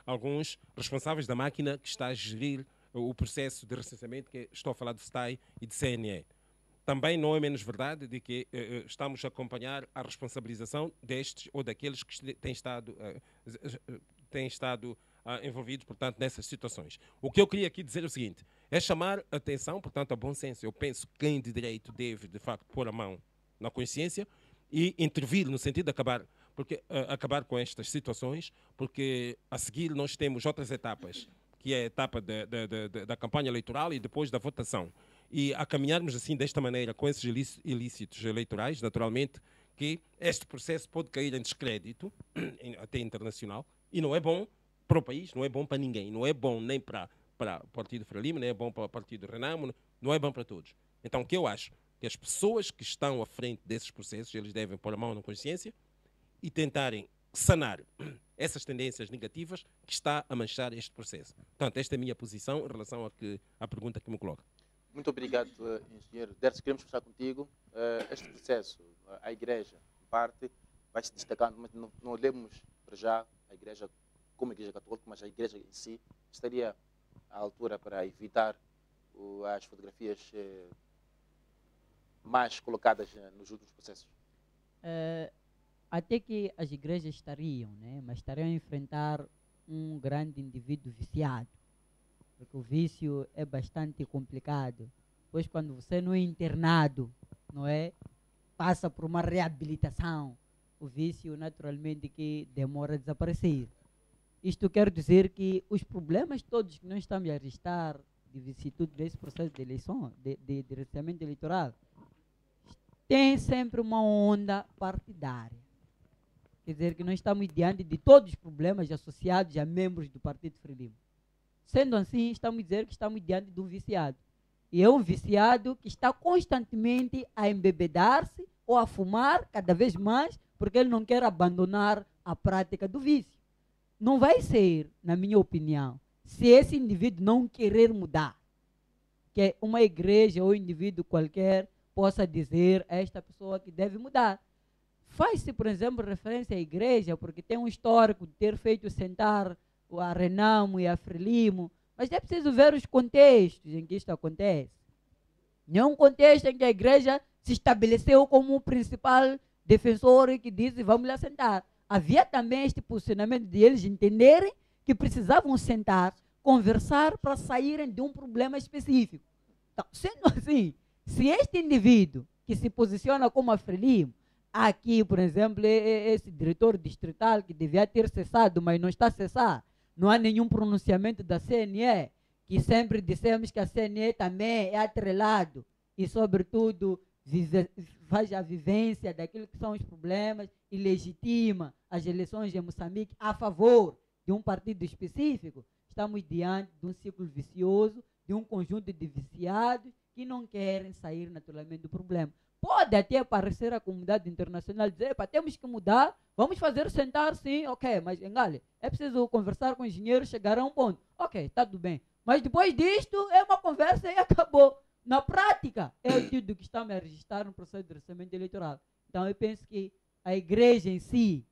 alguns responsáveis da máquina que está a gerir o processo de recenseamento, que estou a falar do STAI e do CNE. Também não é menos verdade de que estamos a acompanhar a responsabilização destes ou daqueles que têm estado envolvidos, portanto, nessas situações. O que eu queria aqui dizer é o seguinte, é chamar a atenção, portanto, a bom senso. Eu penso que quem de direito deve, de facto, pôr a mão na consciência e intervir no sentido de acabar com estas situações, porque a seguir nós temos outras etapas, que é a etapa da campanha eleitoral e depois da votação. E a caminharmos assim, desta maneira, com esses ilícitos eleitorais, naturalmente, que este processo pode cair em descrédito, até internacional, e não é bom para o país, não é bom para ninguém, não é bom nem para o Partido Frelimo, nem é bom para o Partido Renamo, não é bom para todos. Então, o que eu acho? Que as pessoas que estão à frente desses processos, eles devem pôr a mão na consciência e tentarem sanar essas tendências negativas que está a manchar este processo. Portanto, esta é a minha posição em relação à pergunta que me coloca. Muito obrigado, engenheiro. Dercy, queremos conversar contigo. Este processo, a Igreja, em parte, vai se destacando, mas não olhemos para já a Igreja como a Igreja Católica, mas a Igreja em si estaria à altura para evitar as fotografias mais colocadas nos últimos processos. Até que as igrejas estariam, né? Mas estariam a enfrentar um grande indivíduo viciado, porque o vício é bastante complicado. Pois quando você não é internado, não é, passa por uma reabilitação, o vício naturalmente que demora a desaparecer. Isto quer dizer que os problemas todos que nós estamos a arriscar de vicissitude desse processo de eleição, de recenseamento eleitoral, tem sempre uma onda partidária. Quer dizer que nós estamos diante de todos os problemas associados a membros do Partido Frelimo. Sendo assim, estamos a dizer que estamos diante de um viciado. E é um viciado que está constantemente a embebedar-se ou a fumar cada vez mais, porque ele não quer abandonar a prática do vício. Não vai ser, na minha opinião, se esse indivíduo não querer mudar, que uma igreja ou um indivíduo qualquer possa dizer a esta pessoa que deve mudar. Faz-se, por exemplo, referência à igreja, porque tem um histórico de ter feito sentar a Renamo e a Frelimo, mas é preciso ver os contextos em que isto acontece. Não é um contexto em que a igreja se estabeleceu como o principal defensor que diz vamos lá sentar. Havia também este posicionamento de eles entenderem que precisavam sentar, conversar para saírem de um problema específico. Então, sendo assim, se este indivíduo que se posiciona como a Frelimo aqui, por exemplo, esse diretor distrital que devia ter cessado, mas não está a cessar. Não há nenhum pronunciamento da CNE, que sempre dissemos que a CNE também é atrelado e, sobretudo, faz a vivência daquilo que são os problemas e legitima as eleições em Moçambique a favor de um partido específico. Estamos diante de um ciclo vicioso, de um conjunto de viciados que não querem sair naturalmente do problema. Pode até aparecer a comunidade internacional dizer, temos que mudar, vamos fazer sentar sim, ok, mas engale, é preciso conversar com o engenheiro, chegar a um ponto. Ok, está tudo bem. Mas depois disto, é uma conversa e acabou. Na prática, é tudo que estamos a registrar no processo de orçamento eleitoral. Então, eu penso que a igreja em si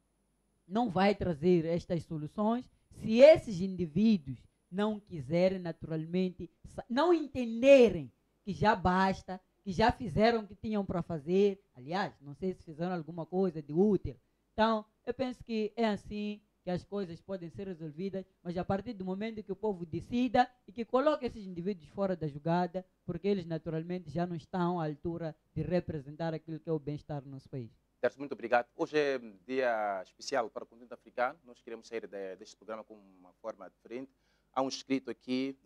não vai trazer estas soluções se esses indivíduos não quiserem naturalmente, não entenderem que já basta, que já fizeram o que tinham para fazer. Aliás, não sei se fizeram alguma coisa de útil. Então, eu penso que é assim que as coisas podem ser resolvidas, mas a partir do momento que o povo decida e que coloque esses indivíduos fora da jogada, porque eles naturalmente já não estão à altura de representar aquilo que é o bem-estar do nosso país. Terço, muito obrigado. Hoje é dia especial para o continente africano. Nós queremos sair deste programa com uma forma diferente. Há um escrito aqui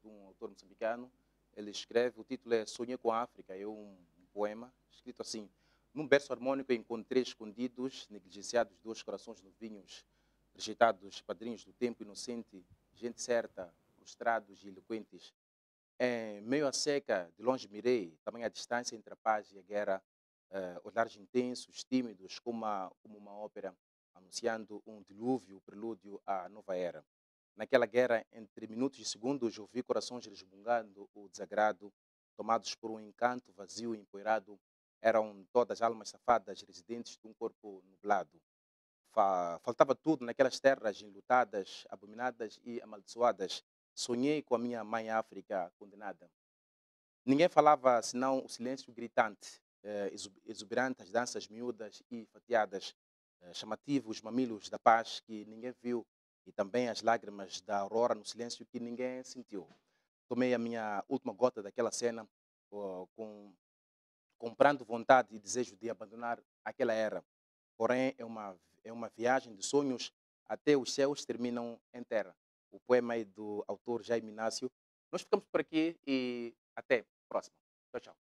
de um autor moçambicano. Ele escreve, o título é Sonhei com a África. É um poema escrito assim: num berço harmônico encontrei escondidos, negligenciados, dois corações novinhos, rejeitados, padrinhos do tempo inocente, gente certa, frustrados e eloquentes. Em meio à seca, de longe mirei, tamanha a distância entre a paz e a guerra, olhares intensos, tímidos, como uma ópera, anunciando um dilúvio, prelúdio à nova era. Naquela guerra, entre minutos e segundos, ouvi corações resmungando o desagrado, tomados por um encanto vazio e empoeirado. Eram todas almas safadas, residentes de um corpo nublado. Faltava tudo naquelas terras enlutadas, abominadas e amaldiçoadas. Sonhei com a minha mãe África condenada. Ninguém falava senão o silêncio gritante, exuberante, as danças miúdas e fatiadas, chamativos mamilos da paz que ninguém viu e também as lágrimas da aurora no silêncio que ninguém sentiu. Tomei a minha última gota daquela cena comprando vontade e desejo de abandonar aquela era. Porém, é uma viagem de sonhos até os céus terminam em terra. O poema é do autor Jaime Inácio. Nós ficamos por aqui e até a próxima. Tchau, tchau.